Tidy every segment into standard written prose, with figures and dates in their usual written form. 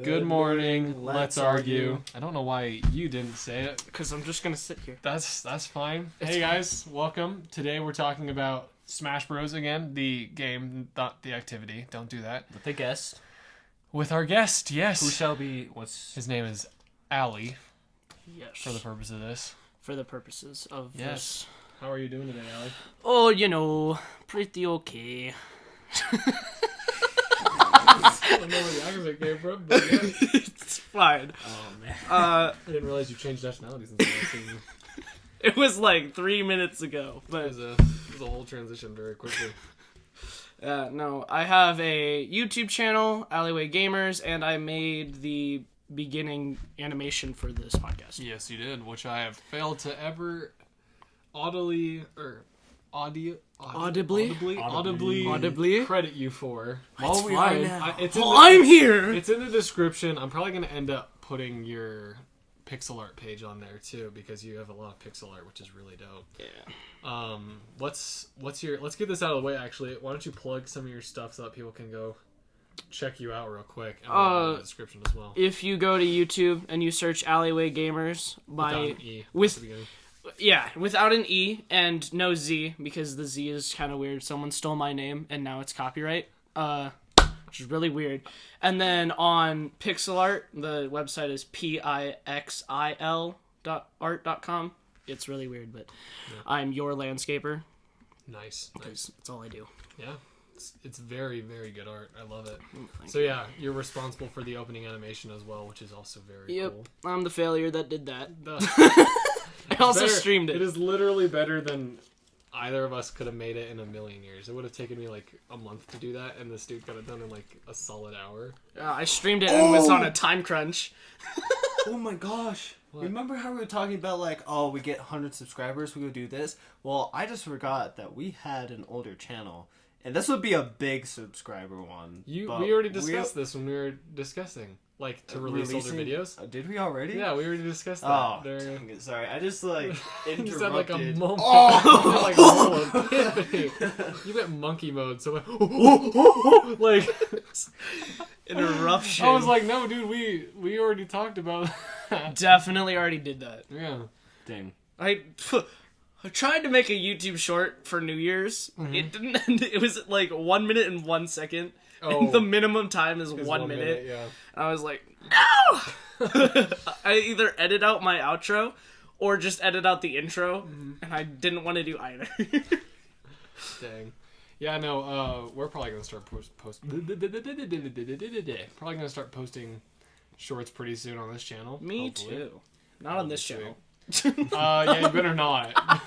Good morning. Let's argue. I don't know why you didn't say it. Because I'm just going to sit here. That's fine. Hey guys, welcome. Today we're talking about Smash Bros. Again. The game, not the activity. Don't do that. With the guest. With our guest, yes. Who shall be, His name is Allie. Yes. For the purpose of this. For the purposes of this. How are you doing today, Allie? Oh, you know, pretty okay. I don't know where the accent came from, but yeah. It's fine. Oh, man. I didn't realize you changed nationalities since I seen you. It was like 3 minutes ago. But It was a whole transition very quickly. no, I have a YouTube channel, Allyway Gamers, and I made the beginning animation for this podcast. Yes, you did, which I have failed to ever audibly credit you for. It's fine. I'm here. It's in the description. I'm probably gonna end up putting your pixel art page on there too because you have a lot of pixel art, which is really dope. Yeah. Let's get this out of the way. Actually, why don't you plug some of your stuff so that people can go check you out real quick and I'll put in the description as well. If you go to YouTube and you search Allyway Gamers without an E and no Z because the Z is kind of weird. Someone stole my name and now it's copyright, which is really weird. And then on pixel art, the website is pixil.art.com. It's really weird, but yeah. I'm your landscaper. Nice. That's all I do. Yeah. It's very, very good art. I love it. So yeah, you're responsible for the opening animation as well, which is also very cool. I'm the failure that did that. I also streamed it. It is literally better than either of us could have made it in a million years. It would have taken me like a month to do that, and this dude got it done in like a solid hour. I streamed it and was on a time crunch. Oh my gosh. What? Remember how we were talking about like, oh, we get 100 subscribers, we go do this? Well, I just forgot that we had an older channel. And this would be a big subscriber one. We already discussed this when we were discussing, like, to release older videos. Did we already? Yeah, we already discussed that. Oh, dang it. Sorry. I just, like, interrupted. You said, like, a moment. Oh! Like, a epiphany. You went monkey mode, so like... Interruption. I was like, no, dude, we already talked about that. Definitely already did that. Yeah. Dang. I tried to make a YouTube short for New Year's. Mm-hmm. It didn't end. It was like 1 minute and 1 second. Oh. And the minimum time is 1 minute. Yeah. And I was like, no! I either edit out my outro or just edit out the intro. Mm-hmm. And I didn't want to do either. Dang. Yeah, no, we're probably going to start posting shorts pretty soon on this channel. Me hopefully. Too. Not on this channel. Yeah, you better not. I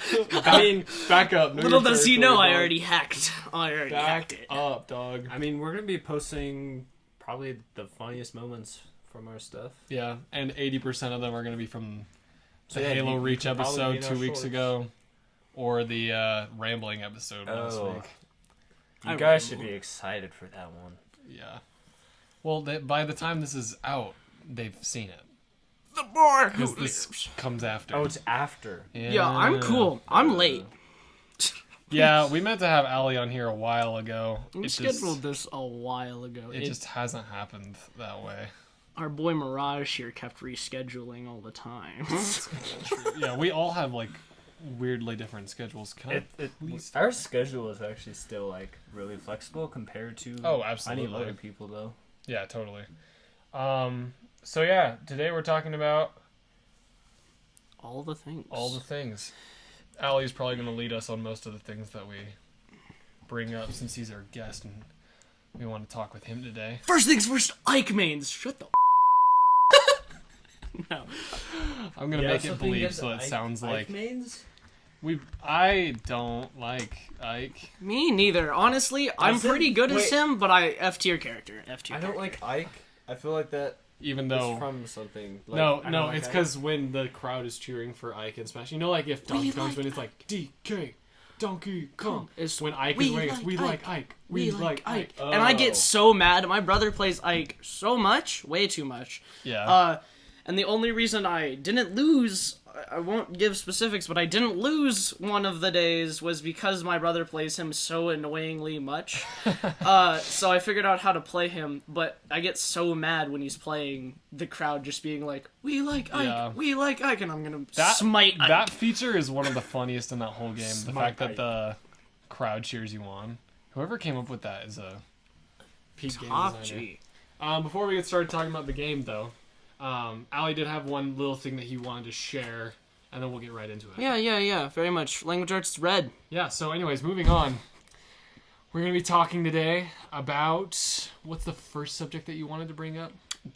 mean, back up. Little does he know, I already hacked. Hacked it. Up, dog. I mean, we're gonna be posting probably the funniest moments from our stuff. Yeah, and 80% of them are gonna be from the Halo Reach episode 2 weeks ago, or the rambling episode last week. You guys should be excited for that one. Yeah. Well, by the time this is out, they've seen it. The bar because this comes after. Oh, it's after. Yeah, I'm cool. I'm late. Yeah, we meant to have Allie on here a while ago. We scheduled this a while ago. It just hasn't happened that way. Our boy Mirage here kept rescheduling all the time. Yeah, we all have like weirdly different schedules. Our schedule is actually still like really flexible compared to absolutely. other people though. Yeah, totally. So yeah, today we're talking about all the things. Allie's probably going to lead us on most of the things that we bring up since he's our guest and we want to talk with him today. First things first, Ike mains. Shut the No. I'm going to make it bleep so it sounds like... Ike mains? I don't like Ike. Me neither. Honestly, I'm pretty good as him, but F tier character. I don't like Ike. I feel like that... Even though from something like, no, it's because when the crowd is cheering for Ike and Smash, you know, like if Donkey Kong's when it's like DK, Donkey Kong. It's when Ike is winning. It's we like Ike. We like Ike. Oh. And I get so mad. My brother plays Ike so much, way too much. Yeah. And the only reason I didn't lose I won't give specifics, but I didn't lose one of the days was because my brother plays him so annoyingly much. So I figured out how to play him, but I get so mad when he's playing the crowd just being like, we like Ike, we like Ike, and I'm gonna smite Ike. That feature is one of the funniest in that whole game. The fact that the crowd cheers you on. Whoever came up with that is a peak game designer. Before we get started talking about the game, though, Allie did have one little thing that he wanted to share, and then we'll get right into it. Yeah, very much. Language arts red. Yeah, so anyways, moving on. We're going to be talking today about... What's the first subject that you wanted to bring up?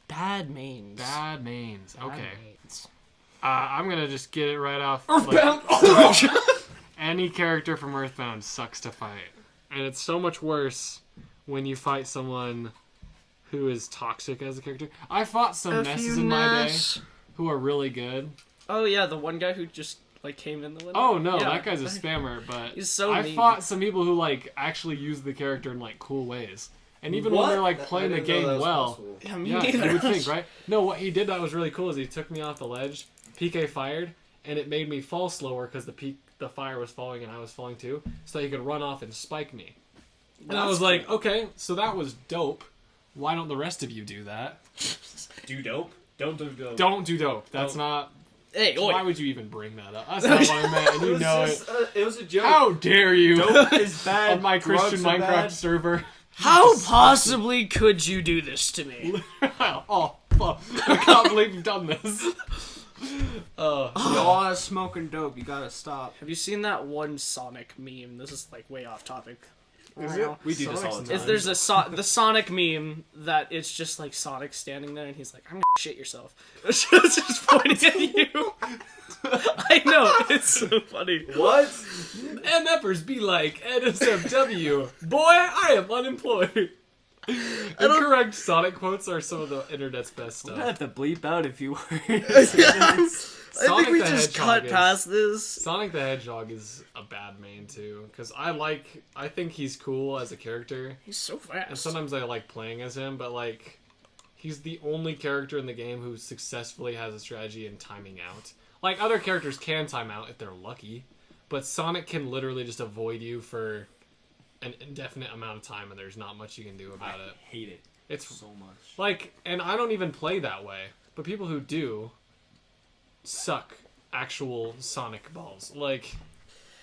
Bad mains. Bad mains. Okay. Bad mains. I'm going to just get it right off. Earthbound! Any character from Earthbound sucks to fight. And it's so much worse when you fight someone who is toxic as a character. I fought some Nesses in my day who are really good. Oh yeah, the one guy who just like came in the window. Oh no, that guy's a spammer. But he's so I mean. fought some people who like actually use the character in like cool ways. And even when they're like playing the game well, yeah, me you neither. would think, right? No, what he did that was really cool is he took me off the ledge, PK fired, and it made me fall slower because the fire was falling and I was falling too, so he could run off and spike me. And I was like, okay, so that was dope. Why don't the rest of you do that? Do dope? Don't do dope. Don't do dope. That's not... Hey, why would you even bring that up? That's not what I meant, and you know it. It was a joke. How dare you? Dope is bad. On my Christian drugs are Minecraft bad. server. How possibly could you do this to me? Oh, fuck. I can't believe you've done this. Y'all are smoking dope. You gotta stop. Have you seen that one Sonic meme? This is like way off topic. Is it? We do this all the time. There's the Sonic meme that it's just like Sonic standing there and he's like, I'm gonna shit yourself. It's just pointing at you. I know, it's so funny. What? MFers be like NSFW. Boy, I am unemployed. Incorrect Sonic quotes are some of the internet's best stuff. I'm gonna have to bleep out a few words. I think we just cut past this. Sonic the Hedgehog is a bad main too, because I think he's cool as a character. He's so fast. And sometimes I like playing as him, but like, he's the only character in the game who successfully has a strategy in timing out. Like, other characters can time out if they're lucky, but Sonic can literally just avoid you for an indefinite amount of time, and there's not much you can do about it. I hate it. It's so much. Like, and I don't even play that way, but people who do suck actual Sonic balls. Like,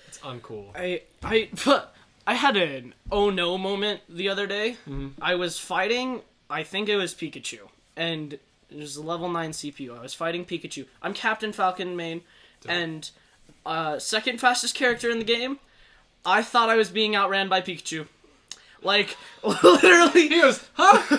it's uncool. I had an oh no moment the other day. Mm-hmm. I was fighting, I think it was Pikachu, and it was a level 9 CPU. I was fighting Pikachu. I'm Captain Falcon main, and second fastest character in the game. I thought I was being outran by Pikachu. Like, literally. He goes, huh?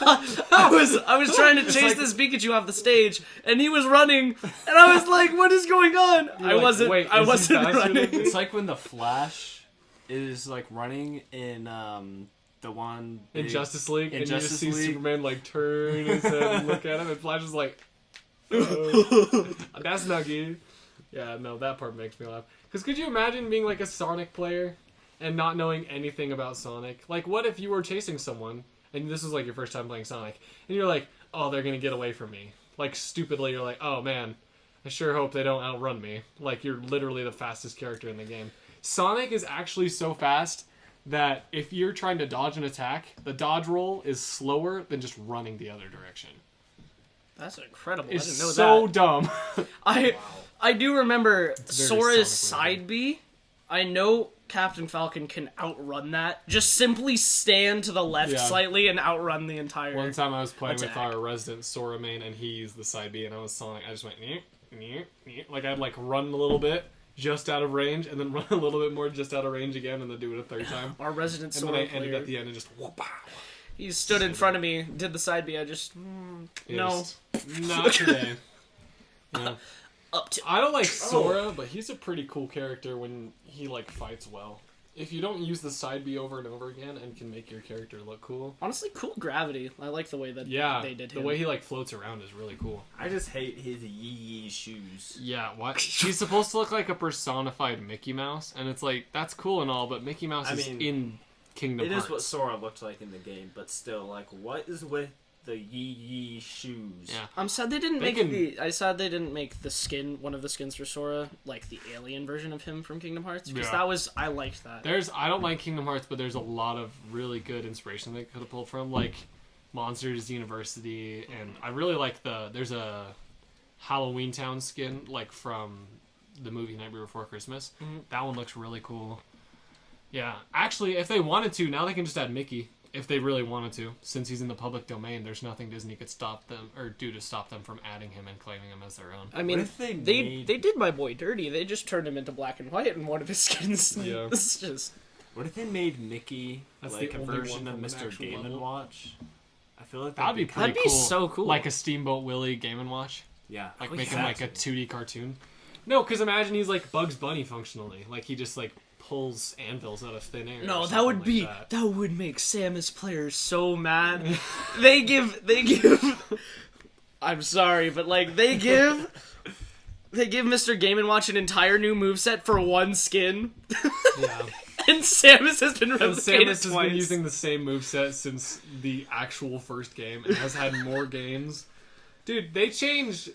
I was trying to chase this Pikachu off the stage, and he was running, and I was like, "What is going on?" I wasn't running. It's like when the Flash is like running in the one In Justice League, and Justice you just see League. Superman like turn his head and look at him, and Flash is like, "Oh, that's not good." Yeah, no, that part makes me laugh. Because could you imagine being like a Sonic player and not knowing anything about Sonic? Like, what if you were chasing someone? And this is like your first time playing Sonic, and you're like, oh, they're gonna get away from me. Like, stupidly, you're like, oh man, I sure hope they don't outrun me. Like, you're literally the fastest character in the game. Sonic is actually so fast that if you're trying to dodge an attack, the dodge roll is slower than just running the other direction. That's incredible. It's I didn't know so that. dumb. I do remember Sora's Sonic side B. I know Captain Falcon can outrun that. Just simply stand to the left slightly and outrun the entire One time I was playing attack. with our resident Sora main, and he used the side B, and I was Sonic. I just went, nyeh, nyeh, nyeh. Like, I'd like run a little bit, just out of range, and then run a little bit more, just out of range again, and then do it a third time. Our resident And Sora then I ended player. at the end and just whoop. He stood in front of me, did the side B. I just no. Not today. Yeah. Up to I don't like Sora, but he's a pretty cool character when he like fights well. If you don't use the side B over and over again and can make your character look cool. honestly, cool gravity. I like the way that they did him. The way he like floats around is really cool. I just hate his yee shoes. Yeah, what? He's supposed to look like a personified Mickey Mouse, and it's like, that's cool and all, but Mickey Mouse is in Kingdom Hearts. It is what Sora looked like in the game, but still, like, what is with the Yee shoes. Yeah. I'm sad they didn't They make can- I sad they didn't make the skin, one of the skins for Sora, like the alien version of him from Kingdom Hearts, because Yeah. I liked that. I don't like Kingdom Hearts, but there's a lot of really good inspiration they could have pulled from, like Monsters University, and I really like there's a Halloween Town skin, like from the movie Nightmare Before Christmas. Mhm. That one looks really cool. Yeah, actually, if they wanted to, now they can just add Mickey. If they really wanted to, since he's in the public domain, there's nothing Disney could stop them or do to stop them from adding him and claiming him as their own. I mean, What if they they made- did my boy dirty. They just turned him into black and white in one of his skins. Yeah. It's just What if they made Mickey That's like the a only version one of from an Mr. actual Game level. & Watch? I feel like That'd be pretty That'd be cool. so cool. Like a Steamboat Willie Game & Watch. Yeah. Like Oh, make yeah. him like a 2D cartoon. No, because imagine he's like Bugs Bunny functionally. Like he just like pulls anvils out of thin air. no, or that would something be like that would make Samus players so mad. they give. I'm sorry, but like they give Mr. Game & Watch an entire new moveset for one skin. Yeah. And Samus has been And replicated Samus has twice. been using the same moveset since the actual first game and has had more games. Dude, they've changed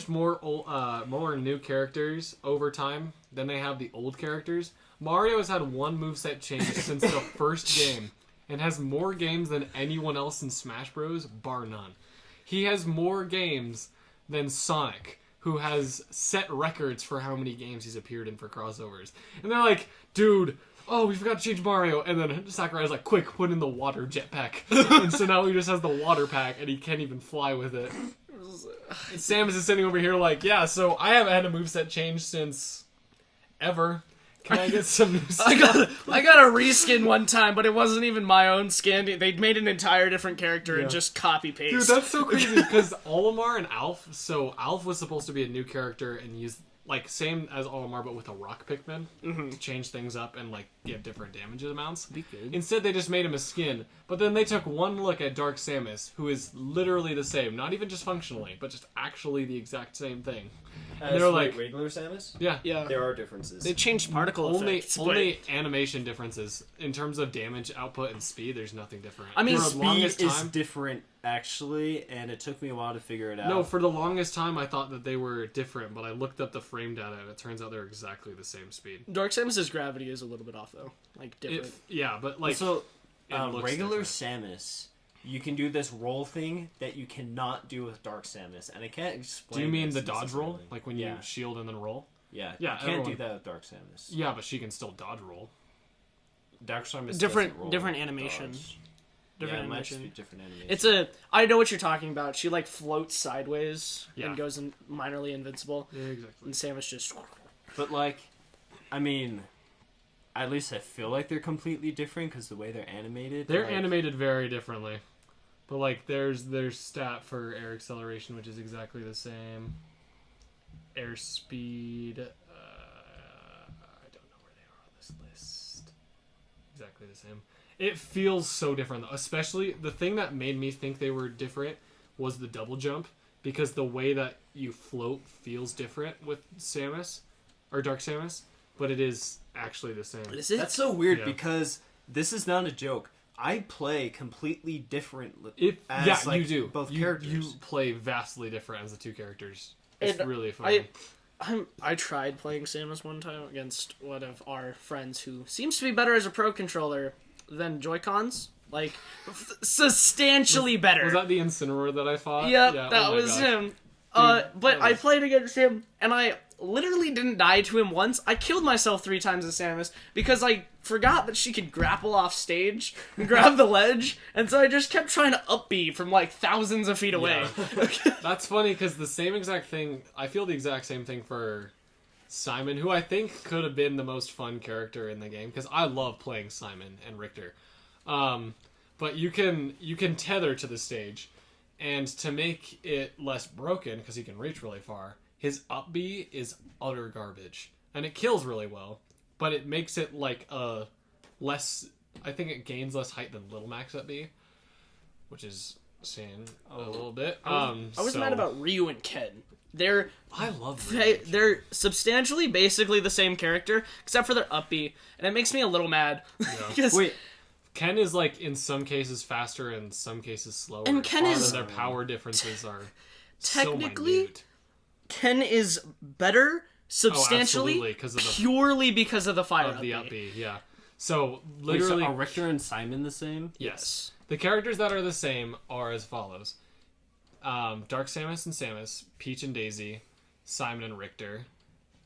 more new characters over time than they have the old characters. Mario has had one moveset change since the first game and has more games than anyone else in Smash Bros, bar none. He has more games than Sonic, who has set records for how many games he's appeared in for crossovers. And they're like, dude, oh, we forgot to change Mario. And then Sakurai's like, quick, put in the water jetpack. And so now he just has the water pack, and he can't even fly with it. And Samus is sitting over here like, yeah, so I haven't had a moveset change since ever. Can I get some new stuff? I got a reskin one time, but it wasn't even my own skin. They made an entire different character and just copy paste. Dude, that's so crazy because Olimar and Alf. So Alf was supposed to be a new character and use like same as Olimar, but with a rock Pikmin to change things up and like give different damage amounts. Be good. Instead, they just made him a skin. But then they took one look at Dark Samus, who is literally the same, not even just functionally, but just actually the exact same thing. As they're like- regular Samus? Yeah. Yeah. There are differences. They changed particle Only effects. only animation differences in terms of damage output and speed. There's nothing different. I mean, for the Speed longest is time, different, actually, and it took me a while to figure it out. no, for the longest time I thought that they were different, but I looked up the frame data and it turns out they're exactly the same speed. Dark Samus's gravity is a little bit off though, like different. Yeah, but like so, it looks regular different. Samus, you can do this roll thing that you cannot do with Dark Samus, and I can't explain. Do you mean this the dodge roll, necessarily. like when you Yeah. shield and then roll? Yeah, Yeah, you can't everyone- do that with Dark Samus. Yeah, but she can still dodge roll. Dark Samus Different- doesn't roll different animation. dodge. Different yeah, it might just animation. be different animation. It's a. I know what you're talking about. She like floats sideways Yeah. and goes in minorly invincible, Yeah, exactly. and Samus just. But like, I mean, at least I feel like they're completely different because the way they're animated. They're like, animated very differently. But like there's stat for air acceleration, which is exactly the same. Air speed, I don't know where they are on this list. Exactly the same. It feels so different though. Especially the thing that made me think they were different was the double jump, because the way that you float feels different with Samus or Dark Samus, but it is actually the same. Is it? That's so weird Yeah. because this is not a joke. I play completely different. As, Yeah, like, you do. both you, characters. You play vastly different as the two characters. It's And really fun. I tried playing Samus one time against one of our friends who seems to be better as a pro controller than Joy-Cons. Like, substantially better. Was that the Incineroar that I fought? Yep, Yeah, that oh my was gosh. him. But that I was- played against him, and I literally didn't die to him once. I killed myself 3 times as Samus because I forgot that she could grapple off stage and grab the ledge, and so I just kept trying to up B from like thousands of feet away. That's funny because the same exact thing, I feel the exact same thing for Simon, who I think could have been the most fun character in the game, because I love playing Simon and Richter. But you can tether to the stage, and to make it less broken, because he can reach really far, his up B is utter garbage. And it kills really well, but it makes it like a less, I think it gains less height than Little Max up B, which is saying a little bit. I was mad about Ryu and Ken. I love They're substantially basically the same character, except for their up B, and it makes me a little mad. Because Wait, Ken is like in some cases faster and some cases slower. And Ken is their power differences are technically so minute. Ken is better substantially purely because of the fire of the up up B. B. Yeah. So Wait, literally, so are Richter and Simon the same? yes. The characters that are the same are as follows: Dark Samus and Samus, Peach and Daisy, Simon and Richter,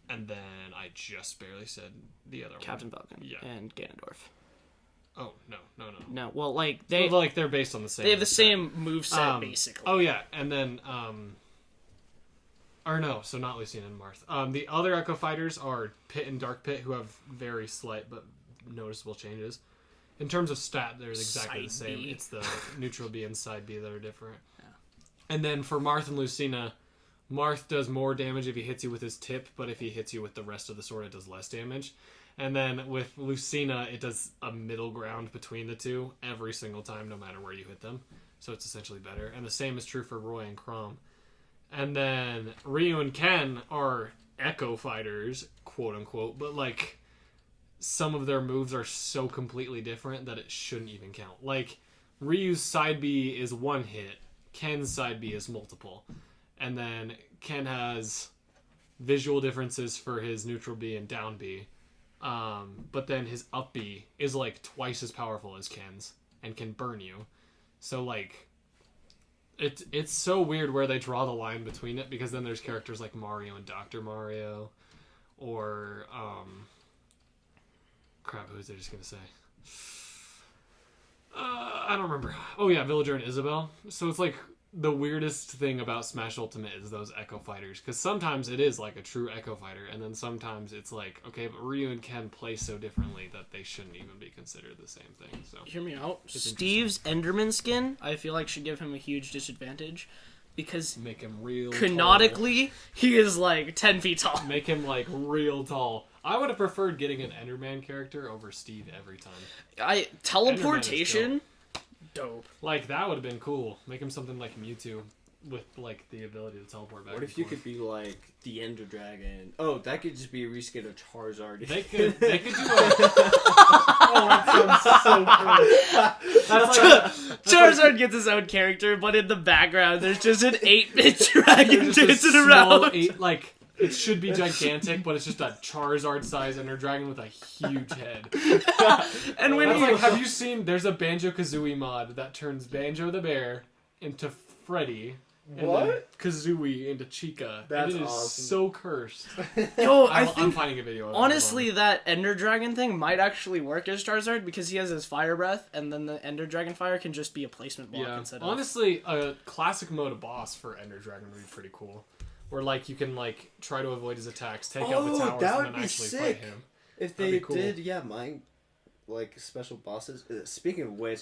and then I just barely said the other Captain one. Falcon Yeah. and Ganondorf. Oh no. No, well, like they're based on the same. they have the same moveset basically. Oh yeah, and then or no, so not Lucina and Marth. The other Echo Fighters are Pit and Dark Pit, who have very slight but noticeable changes. In terms of stat, they're exactly the same. B. It's the neutral B and side B that are different. Yeah. And then for Marth and Lucina, Marth does more damage if he hits you with his tip, but if he hits you with the rest of the sword, it does less damage. And then with Lucina, it does a middle ground between the two every single time, no matter where you hit them. So it's essentially better. And the same is true for Roy and Chrom. And then Ryu and Ken are Echo Fighters, quote unquote, but like some of their moves are so completely different that it shouldn't even count. Like Ryu's side B is one hit, Ken's side B is multiple. And then Ken has visual differences for his neutral B and down B. But then his up B is like twice as powerful as Ken's and can burn you. So like it's so weird where they draw the line between it, because then there's characters like Mario and Dr. Mario, or crap, who was I just gonna say? I don't remember. Oh yeah, Villager and Isabelle. So it's like the weirdest thing about Smash Ultimate is those Echo Fighters, because sometimes it is like a true Echo Fighter, and then sometimes it's like, okay, but Ryu and Ken play so differently that they shouldn't even be considered the same thing. So hear me out. Steve's Enderman skin, I feel like, should give him a huge disadvantage, because make him real canonically tall. He is like 10 feet tall. Make him like real tall. I would have preferred getting an Enderman character over Steve every time. Teleportation. Dope. Like, that would have been cool. Make him something like Mewtwo with, like, the ability to teleport back. What if you could be, like, the Ender Dragon? Oh, that could just be a reskin of Charizard. They could do a... Oh, that sounds so cool. Charizard gets his own character, but in the background, there's just an 8-bit dragon dancing around. It should be gigantic, but it's just a Charizard-sized Ender Dragon with a huge head. And when have you seen? There's a Banjo-Kazooie mod that turns Banjo the bear into Freddy, and then Kazooie into Chica. That's and it is awesome. so cursed. Yo, I'm finding a video of it. Honestly, that Ender Dragon thing might actually work as Charizard, because he has his fire breath, and then the Ender Dragon fire can just be a placement block instead of... Honestly, a classic mode boss for Ender Dragon would be pretty cool. Where, like, you can, like, try to avoid his attacks, take out the towers, and then actually fight him. If they did, mine, like, special bosses. Speaking of which,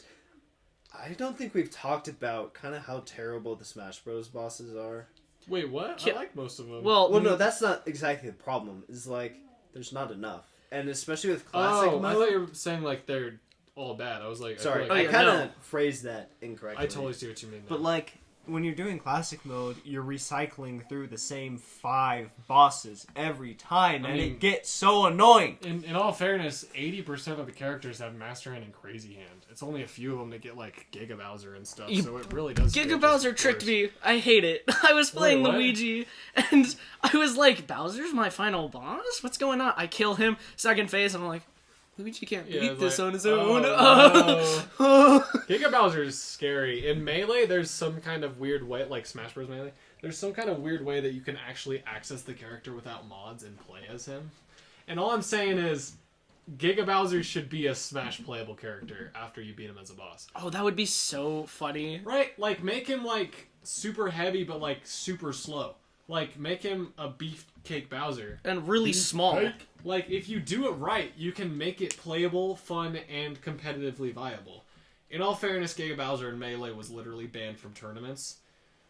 I don't think we've talked about kind of how terrible the Smash Bros. Bosses are. Wait, what? I like most of them. Well, no, that's not exactly the problem. It's like, there's not enough. And especially with classic mode. I thought you were saying, like, they're all bad. I was like... Sorry, I kind of phrased that incorrectly. I totally see what you mean now. But, like... When you're doing classic mode, you're recycling through the same 5 bosses every time, and it gets so annoying. In all fairness, 80% of the characters have Master Hand and Crazy Hand. It's only a few of them that get, like, Giga Bowser and stuff, so it really does... Giga Bowser tricked me. I hate it. I was playing Luigi, and I was like, Bowser's my final boss? What's going on? I kill him, second phase, and I'm like... Luigi can't beat this on his own. No. Giga Bowser is scary. In Melee, there's some kind of weird way, like Smash Bros. Melee, there's some kind of weird way that you can actually access the character without mods and play as him. And all I'm saying is, Giga Bowser should be a Smash playable character after you beat him as a boss. Oh, that would be so funny. Right? Like, make him, like, super heavy, but, like, super slow. Like, make him a Beefcake Bowser. And really small. Like, if you do it right, you can make it playable, fun, and competitively viable. In all fairness, Giga Bowser in Melee was literally banned from tournaments.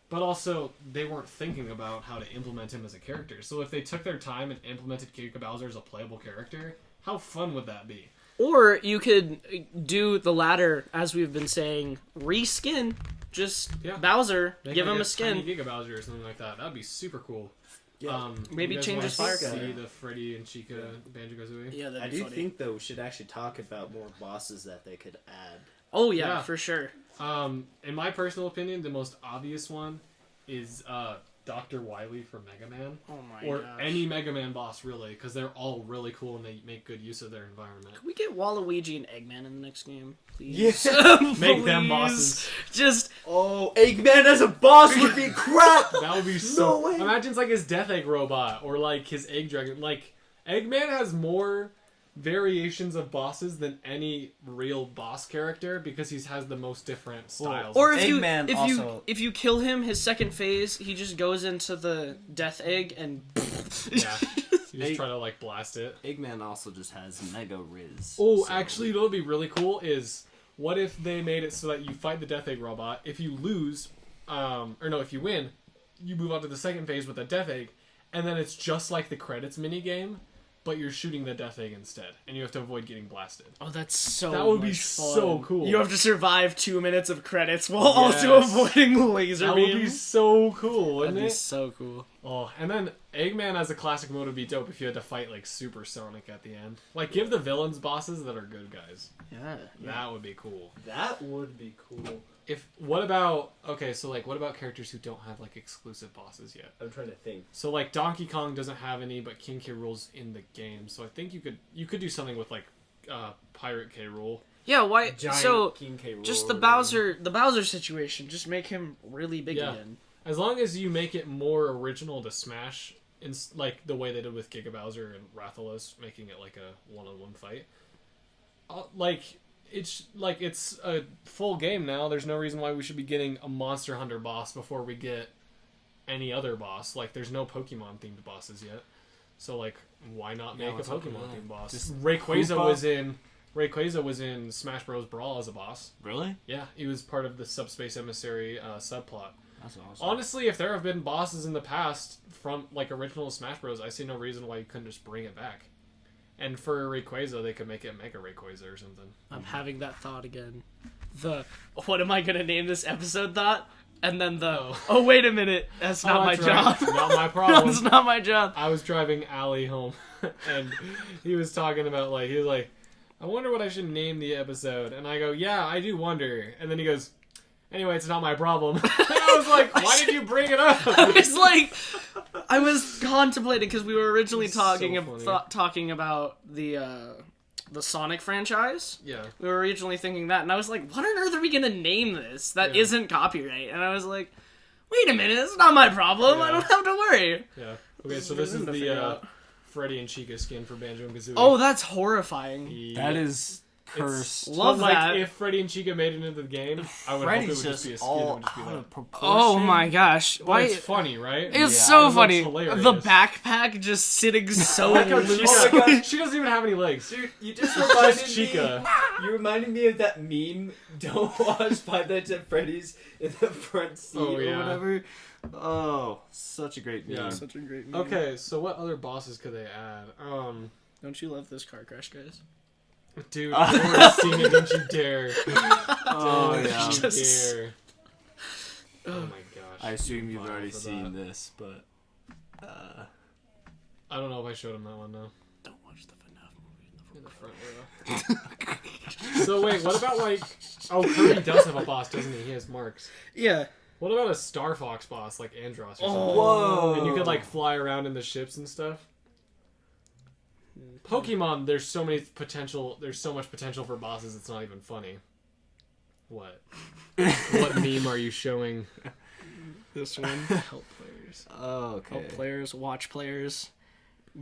But also, they weren't thinking about how to implement him as a character. So if they took their time and implemented Giga Bowser as a playable character, how fun would that be? Or you could do the latter, as we've been saying, reskin just Bowser, give him a skin. Giga Bowser or something like that. That'd be super cool. Yeah. Maybe you guys change wanna his fire see guy. the Freddy and Chica Banjo-Kazooie? Yeah, that'd I be do funny. think though we should actually talk about more bosses that they could add. Oh yeah, Yeah. for sure. In my personal opinion, the most obvious one is Dr. Wily from Mega Man. Oh my Or gosh. any Mega Man boss, really, because they're all really cool and they make good use of their environment. Can we get Waluigi and Eggman in the next game, please? Yes. Make them Please. bosses. Just Oh, Eggman as a boss would be crap. That would be so... way. Imagine it's like his Death Egg robot, or like his Egg Dragon. Like, Eggman has more variations of bosses than any real boss character because he has the most different styles. or if Eggman you also- if you kill him, his second phase, he just goes into the Death Egg and Yeah. You just try to like blast it. Eggman also just has Mega Riz. Oh, so- actually, what would be really cool is what if they made it so that you fight the Death Egg robot. If you lose, if you win, you move on to the second phase with the Death Egg, and then it's just like the credits minigame, but you're shooting the Death Egg instead, and you have to avoid getting blasted. oh, that's so. That would be much fun. so cool. You have to survive 2 minutes of credits while also Yes. avoiding laser That beams. would be so cool, wouldn't That'd be it? so cool. Oh, and then Eggman as a classic mode would be dope if you had to fight like Super Sonic at the end. Like, give the villains bosses that are good guys. Yeah. That would be cool. That would be cool. What about characters who don't have like exclusive bosses yet? I'm trying to think. So like Donkey Kong doesn't have any, but King K. Rool's in the game. So I think you could do something with like Pirate K. Rool. Yeah. Why? Giant So King K. Rool just the or Bowser situation. Just make him really big Yeah. again. As long as you make it more original to Smash, in like the way they did with Giga Bowser and Rathalos, making it like a one-on-one fight. It's a full game now. There's no reason why we should be getting a Monster Hunter boss before we get any other boss. Like, there's no Pokemon themed bosses yet. So like, why not make a what's up with Pokemon that? themed boss? Just Rayquaza was in Smash Bros. Brawl as a boss. Really? Yeah, he was part of the Subspace Emissary subplot. That's awesome. Honestly, if there have been bosses in the past from like original Smash Bros, I see no reason why you couldn't just bring it back. And for Rayquaza, they could make it Mega Rayquaza or something. I'm having that thought again. The what am I gonna name this episode thought? And then the oh wait a minute, that's not my that's right. job. Not my problem. That's not my job. I was driving Allie home, and he was talking about he was like, I wonder what I should name the episode, and I go, yeah, I do wonder, and then he goes, anyway, it's not my problem. And I was like, why did you bring it up? I was contemplating because we were originally It's talking so funny. talking about the Sonic franchise. Yeah. We were originally thinking that, and I was like, what on earth are we gonna name this that Yeah. isn't copyright? And I was like, wait a minute, it's not my problem. I Yeah. don't have to worry. Yeah. Okay, so this is To figure the out. Freddy and Chica skin for Banjo and Kazooie. Oh, that's horrifying. Yeah. That is cursed. Love But, that. if Freddy and Chica made it into the game, I would Freddy's hope it would just just be a skin. It all would just be out that. of proportion. Oh my gosh! But Why? it's funny, right? It's Yeah. so It looks funny. hilarious. The backpack just sitting so Look how loose. Chica, Oh my God. she doesn't even have any legs. Dude, you just reminded me. Chica. You reminded me of that meme. Don't watch Five Nights at Freddy's in the front seat Oh, or yeah. whatever. Oh, such a great meme. Yeah. Such a great meme. Okay, so what other bosses could they add? Don't you love this car crash, guys? Dude, I've already seen it. Don't you dare! Oh, Don't yeah. you Just- dare! Oh my gosh! I assume you've Fine already for seen that. this, but I don't know if I showed him that one though. Don't watch the FNAF movie In the front row. So wait, what about Kirby does have a boss, doesn't he? He has marks. Yeah. What about a Star Fox boss like Andros or something? whoa! And you could fly around in the ships and stuff. Pokemon, there's so much potential for bosses. It's not even funny. What? What meme are you showing? This one. Help players. Oh, okay. Help players. Watch players.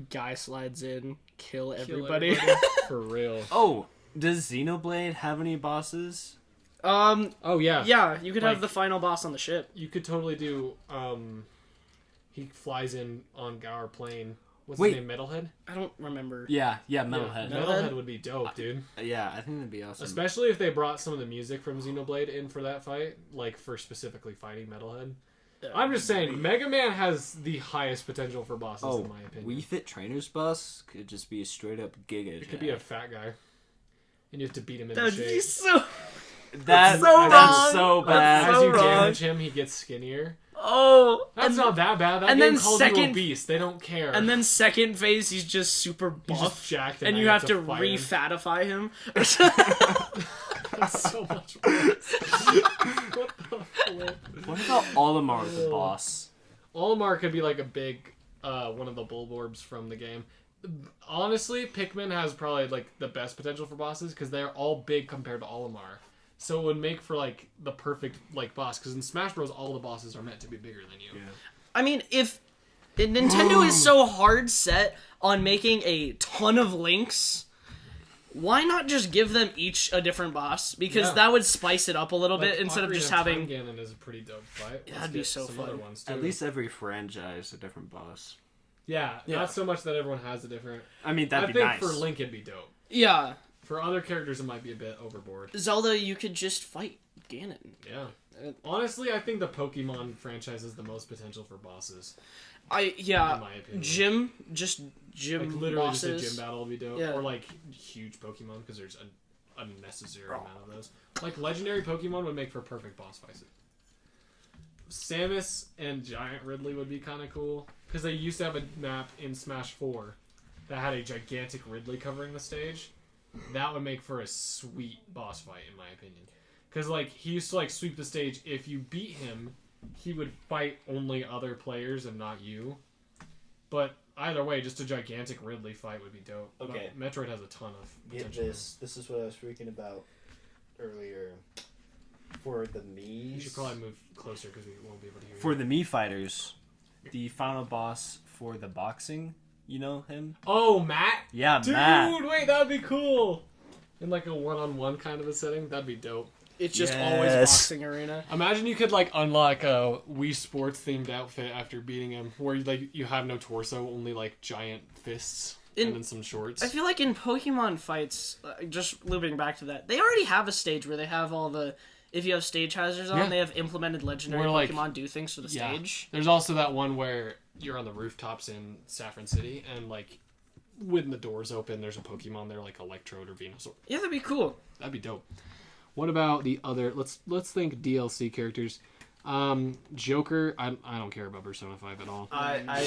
Guy slides in. Kill everybody. For real. Oh, does Xenoblade have any bosses? Oh yeah. Yeah, you could have Like- the final boss on the ship. You could totally do. He flies in on Gower Plane. What's Wait. his name? Metalhead. I don't remember. Yeah, Yeah, Metalhead. Metalhead would be dope, dude. Yeah, I think that'd be awesome. Especially if they brought some of the music from Xenoblade in for that fight, for specifically fighting Metalhead. I'm just saying, Mega Man has the highest potential for bosses, in my opinion. Wii Fit Trainer's boss could just be a straight up Giga It could be a fat guy, and you have to beat him in the That'd be shape. so. That's so wrong. so bad. As so you wrong. damage him, he gets skinnier. Oh, That's not that bad. That and game then calls you second- obese. They don't care. and then second phase, he's just super he's buff, just jacked, and now you have to fight him. refatify him. That's so much worse. What the flip? What about Olimar, the boss? Olimar could be like a big, one of the Bulborbs from the game. Honestly, Pikmin has probably like the best potential for bosses because they're all big compared to Olimar. So it would make for like the perfect like boss because in Smash Bros. All the bosses are meant to be bigger than you. Yeah. I mean, if Nintendo is so hard set on making a ton of links, why not just give them each a different boss? Because Yeah. that would spice it up a little Like, bit instead of Ocarina just of having. Time Ganon is a pretty dope fight. That'd be get so some fun. other ones, At too. least every franchise a different boss. Yeah, Yeah. not so much that everyone has a different. I mean, that'd I be think nice. for Link it'd be dope. Yeah, For other characters, it might be a bit overboard. Zelda, you could just fight Ganon. Yeah. Honestly, I think the Pokemon franchise has the most potential for bosses. In my opinion. Gym Like literally bosses. just a gym battle would be dope. Yeah. Or like huge Pokemon because there's an unnecessary amount of those. Like legendary Pokemon would make for perfect boss fights. Samus and Giant Ridley would be kind of cool because they used to have a map in Smash 4 that had a gigantic Ridley covering the stage. That would make for a sweet boss fight in my opinion. Because like he used to like sweep the stage. If you beat him, he would fight only other players and not you. But either way, just a gigantic Ridley fight would be dope. Okay. But Metroid has a ton of Get potential. this. This is what I was freaking about earlier. For the Mii's. You should probably move closer because we won't be able to hear For you. the Mii fighters, the final boss for the boxing, you know him? Oh, Matt? Yeah, Dude, Matt. wait, that would be cool. In like a one-on-one kind of a setting, that'd be dope. It's just always Yes. boxing arena. Imagine you could like unlock a Wii Sports themed outfit after beating him, where you have no torso, only like giant fists and then some shorts. I feel like in Pokemon fights, just looping back to that, they already have a stage where they have all the. If you have stage hazards on, Yeah. they have implemented legendary Where, like, Pokemon do things to the Yeah. stage. There's also that one where you're on the rooftops in Saffron City, and like when the doors open, there's a Pokemon there, like Electrode or Venusaur. Yeah, that'd be cool. That'd be dope. What about the other? Let's think DLC characters. Joker. I don't care about Persona 5 at all.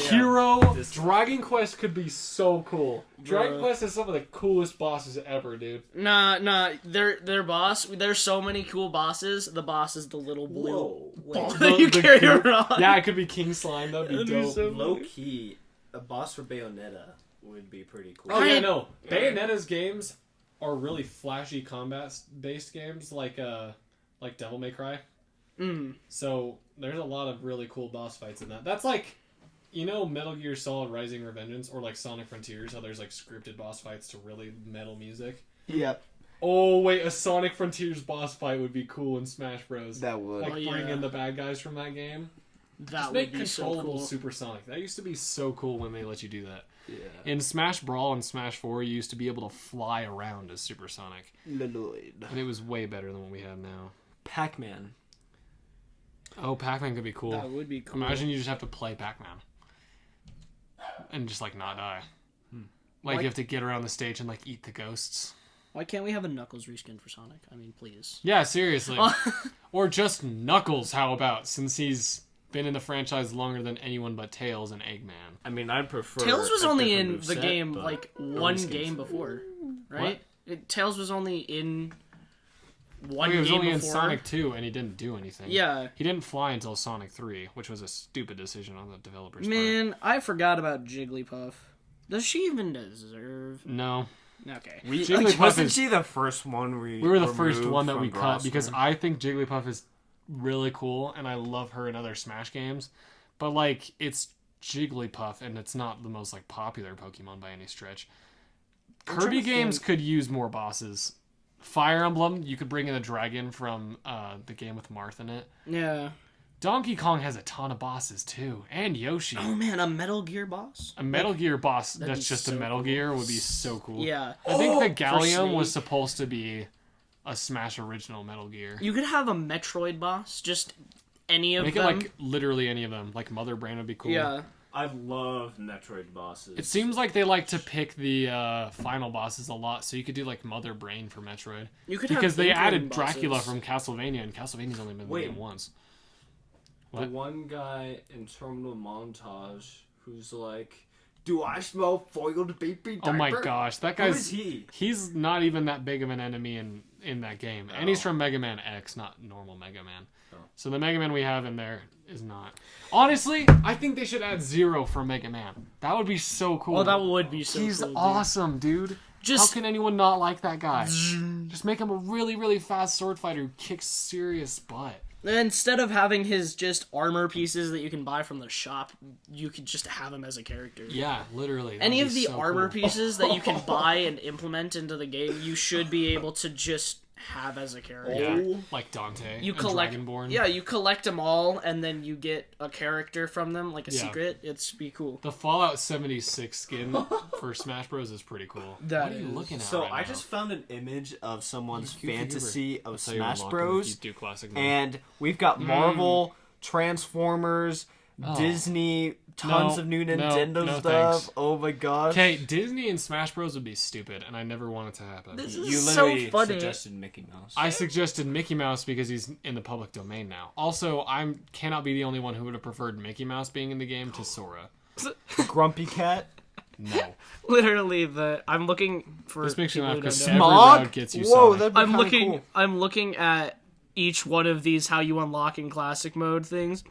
Hero. this- Dragon Quest could be so cool. Dragon Bruh. Quest has some of the coolest bosses ever, dude. Nah. Their boss. There's so many cool bosses. The boss is the little blue Whoa. ball Wait. that you The carry goop. around. Yeah, it could be King Slime. That'd be That'd be dope. so- Low key, a boss for Bayonetta would be pretty cool. Oh yeah, I- no. Bayonetta's games are really flashy combat-based games, like Devil May Cry. Mm. So there's a lot of really cool boss fights in that. That's like, Metal Gear Solid Rising Revengeance or like Sonic Frontiers, how there's like scripted boss fights to really metal music. Yep. Oh wait, a Sonic Frontiers boss fight would be cool in Smash Bros. That would. Like Oh, yeah. bring in the bad guys from that game. That Just would make be so controllable cool. Supersonic. That used to be so cool when they let you do that. Yeah. In Smash Brawl and Smash 4, you used to be able to fly around as Supersonic. Lloyd. And it was way better than what we have now. Pac-Man. Oh, Pac-Man could be cool. That would be cool. Imagine you just have to play Pac-Man. And just, not die. Like, Why- you have to get around the stage and, eat the ghosts. Why can't we have a Knuckles reskin for Sonic? I mean, please. Yeah, seriously. Or just Knuckles, how about? Since he's been in the franchise longer than anyone but Tails and Eggman. I mean, I'd prefer. Tails was a only different in the moveset, game but one skins. game before, right? Tails was only in one He was game only before. in Sonic 2 and he didn't do anything. Yeah, He didn't fly until Sonic 3, which was a stupid decision on the developer's part. man, I forgot about Jigglypuff. Does she even deserve? No. Okay. Jigglypuff Wasn't is- she the first one We were the first removed one that from we the cut because roster? I think Jigglypuff is really cool and I love her in other Smash games. But it's Jigglypuff and it's not the most popular Pokemon by any stretch. trying Kirby to games think. could use more bosses. Fire Emblem, you could bring in a dragon from the game with Marth in it. Yeah. Donkey Kong has a ton of bosses too, and Yoshi. Oh man, a Metal Gear boss. A Metal Gear boss that'd that's be just a so Metal cool. Gear would be so cool. Yeah. I think the For Gallium was Snake. supposed to be a Smash original Metal Gear. You could have a Metroid boss, just any of Make them. it literally any of them. Mother Brain would be cool. Yeah. I love Metroid bosses. It seems like they like to pick the final bosses a lot, so you could do Mother Brain for Metroid. You could Because have they interim added Dracula bosses. from Castlevania, and Castlevania's only been in the game once. What? The one guy in Terminal Montage who's like, "Do I smell foiled baby diaper?" Oh my gosh, that Who guy's is he? he's not even that big of an enemy in that game. And he's from Mega Man X, not normal Mega Man. So the Mega Man we have in there is not. Honestly, I think they should add Zero for Mega Man. That would be so cool. Well, that would be so He's cool. awesome, dude. Just How can anyone not like that guy? Just make him a really, really fast sword fighter who kicks serious butt. instead of having his just armor pieces that you can buy from the shop, you could just have him as a character. Yeah, literally. Any of That'd be the so armor cool. pieces that you can buy and implement into the game, you should be able to just have as a character. Yeah, like Dante. You and collect, Dragonborn. yeah, you collect them all, and then you get a character from them, like a Yeah. secret. It's be cool. The Fallout 76 skin for Smash Bros is pretty cool. That what are you is- looking at So right I now? just found an image of someone's Goofy goober. fantasy of That's how you Smash unlock them if Bros. you do classic mode. And we've got Marvel, Transformers, Oh. Disney, tons of new Nintendo no stuff. thanks. Oh my gosh. Okay, Disney and Smash Bros would be stupid, and I never want it to happen. This You is so literally funny. suggested Mickey Mouse. I suggested Mickey Mouse because he's in the public domain now. Also, I cannot be the only one who would have preferred Mickey Mouse being in the game to Sora. Grumpy Cat. No. Literally, I'm looking for. This makes me people laugh who because don't every know. Smog? route gets you Whoa, Sonic. that'd be I'm kinda looking. cool. I'm looking at each one of these how you unlock in classic mode things.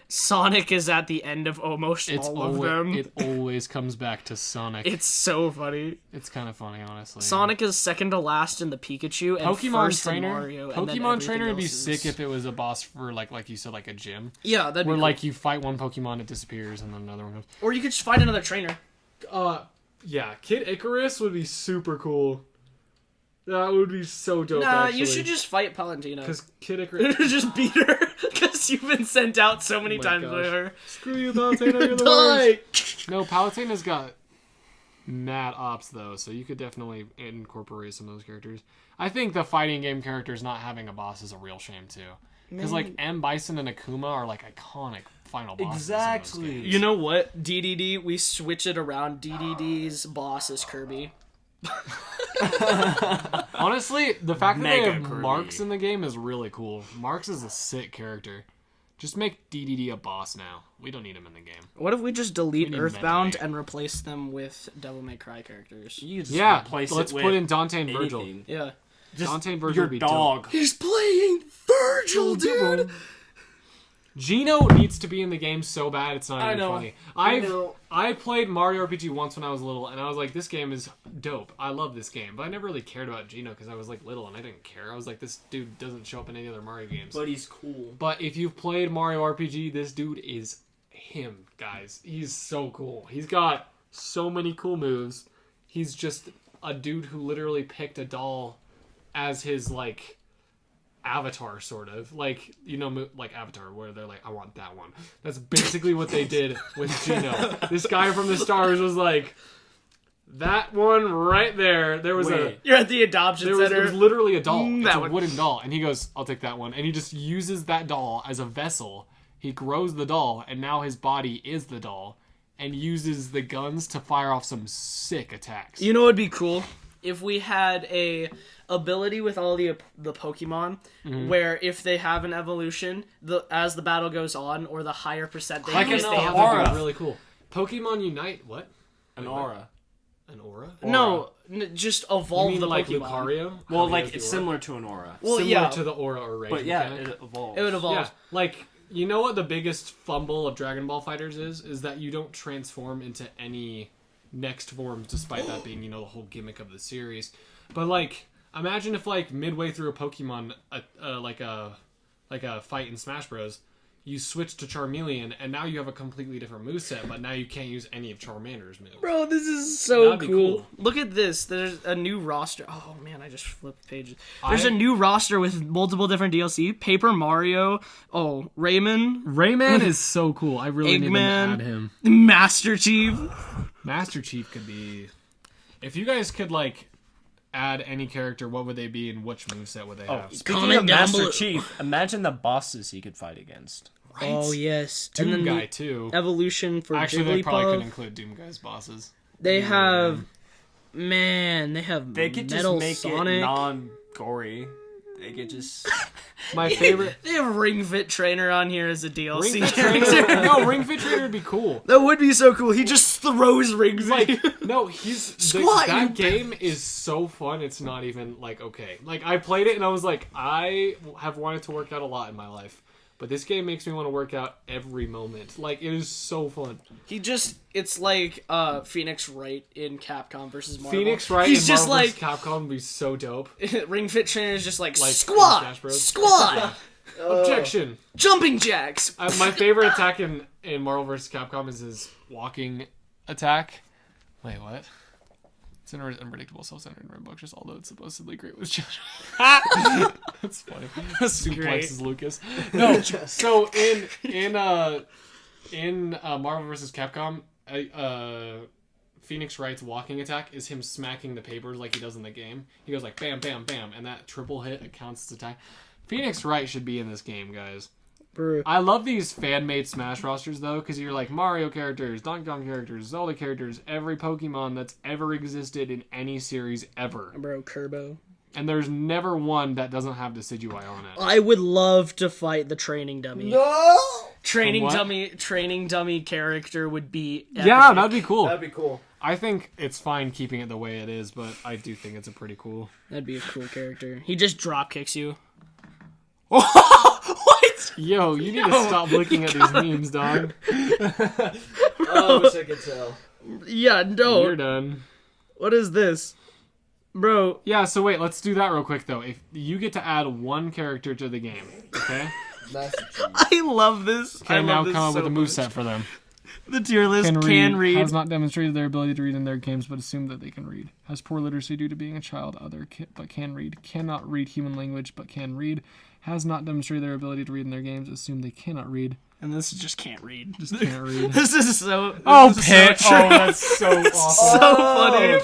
Sonic is at the end of almost all of them. It always comes back to Sonic. It's so funny. It's kind of funny, honestly. Sonic is second to last in the Pikachu, and Pokemon first in Trainer. Mario. And then Pokemon everything Trainer would be else is- sick if it was a boss for like you said, like a gym, Yeah, that'd be where cool. like you fight one Pokemon, it disappears, and then another one comes. Or you could just find another trainer. Yeah, Kid Icarus would be super cool. That would be so dope. Nah, actually. you should just fight Palantina. because Kid Icarus. just beat her because you've been sent out so many Oh my times gosh. by her. Screw you, Palutena, you're the worst. Die. No, Palutena's got mad ops though, so you could definitely incorporate some of those characters. I think the fighting game characters not having a boss is a real shame too, because like M. Bison and Akuma are like iconic final bosses. in those Exactly. games. You know what? DDD, we switch it around. DDD's boss is Kirby. Honestly, the fact that they Mega have Kirby. Marks in the game is really cool. Marks is a sick character. Just make DDD a boss now. We don't need him in the game. What if we just delete We need Earthbound Meta Knight. and replace them with Devil May Cry characters? You just Yeah, replace let's it with put in Dante and Virgil. anything. Yeah. Just Dante and Virgil your would be dope. dog. He's playing Virgil, dude! Gino needs to be in the game so bad it's not I even know. funny. I know. I played Mario RPG once when I was little, and I was like, this game is dope. I love this game. But I never really cared about Gino because I was like little and I didn't care. I was like, this dude doesn't show up in any other Mario games. But he's cool. But if you've played Mario RPG, this dude is him, guys. He's so cool. He's got so many cool moves. He's just a dude who literally picked a doll as his, like, avatar, sort of. Like, you know, like Avatar, where they're like, I want that one. That's basically what they did with Gino. This guy from the stars was like, that one right there. There was Wait. You're at the adoption it was center. literally a doll. It's that a one. wooden doll. And he goes, I'll take that one. And he just uses that doll as a vessel. He grows the doll, and now his body is the doll, and uses the guns to fire off some sick attacks. You know what would be cool? If we had a ability with all the Pokemon, where if they have an evolution, as the battle goes on, or the higher percent they Like use, an they have aura. a Really cool. Pokemon Unite, what? An aura. An aura? No, just evolve You mean the like Pokemon. Lucario? Well, How he like has the it's aura? similar to an aura. Well, Similar yeah, to the aura or rage But yeah, mechanic. it evolves. it would evolve. Yeah, like, you know what the biggest fumble of Dragon Ball Fighters is that you don't transform into any next forms, despite that being, you know, the whole gimmick of the series. But, like, imagine if, like, midway through a Pokemon, like a fight in Smash Bros., you switch to Charmeleon, and now you have a completely different moveset, but now you can't use any of Charmander's moves. Bro, this is so That'd be cool. cool. Look at this. There's a new roster. Oh man, I just flipped pages. There's a new roster with multiple different DLC. Paper Mario. Oh, Rayman. Rayman is so cool. I really need them to Eggman. add him. Master Chief. Master Chief could be... If you guys could, like, add any character, what would they be and which moveset would they have? Speaking Comment of down Master below. Chief, imagine the bosses he could fight against. Right? Oh yes. Doom and then Guy, the too. evolution for Actually, they probably could Jigglypuff. include Doom Guy's bosses. They have. Man, they have They could Metal just make Sonic. it non-gory. They could just. My favorite. They have Ring Fit Trainer on here as a DLC Ring Fit character. Trainer. No, Ring Fit Trainer would be cool. That would be so cool. He just throws rings at you. Like, no, Squat, that you game is so fun. It's not even like okay. Like I played it and I was like, I have wanted to work out a lot in my life, but this game makes me want to work out every moment. Like it is so fun. It's like Phoenix Wright in Capcom versus Marvel. Phoenix Wright He's in just Marvel like vs. Capcom would be so dope. Ring Fit Trainer is just like Like squat, Smash Bros. squat, Objection. jumping jacks. My favorite attack in Marvel vs. Capcom is his walking attack. Wait, what? It's an unpredictable, self-centered rambunctious, although it's supposedly great with children. That's funny. Suplexes Lucas. No, so in Marvel vs. Capcom, Phoenix Wright's walking attack is him smacking the papers like he does in the game. He goes like bam, bam, bam, and that triple hit counts as attack. Phoenix Wright should be in this game, guys. I love these fan-made Smash rosters, though, because you're like Mario characters, Donkey Kong characters, Zelda characters, every Pokemon that's ever existed in any series ever. Bro, Kerbo. And there's never one that doesn't have Decidueye on it. I would love to fight the training dummy. No! Training dummy character would be epic. Yeah, that'd be cool. That'd be cool. I think it's fine keeping it the way it is, but I do think it's a pretty cool. That'd be a cool character. He just drop kicks you. What? Yo, you need to stop looking at these memes, dog. I wish I could tell. Yeah, no. You're done. What is this? Bro. Yeah, so wait, let's do that real quick, though. If you get to add one character to the game, okay? Master Chief. I love this. Okay, now come up with a moveset for them. The tier list can read. Has not demonstrated their ability to read in their games, but assume that they can read. Has poor literacy due to being a child, but can read. Cannot read human language, but can read. Has not demonstrated their ability to read in their games, assume they cannot read. And this just can't read. Just can't read. This is so. Oh, this is Pit! So true. Oh, that's so awesome. So funny.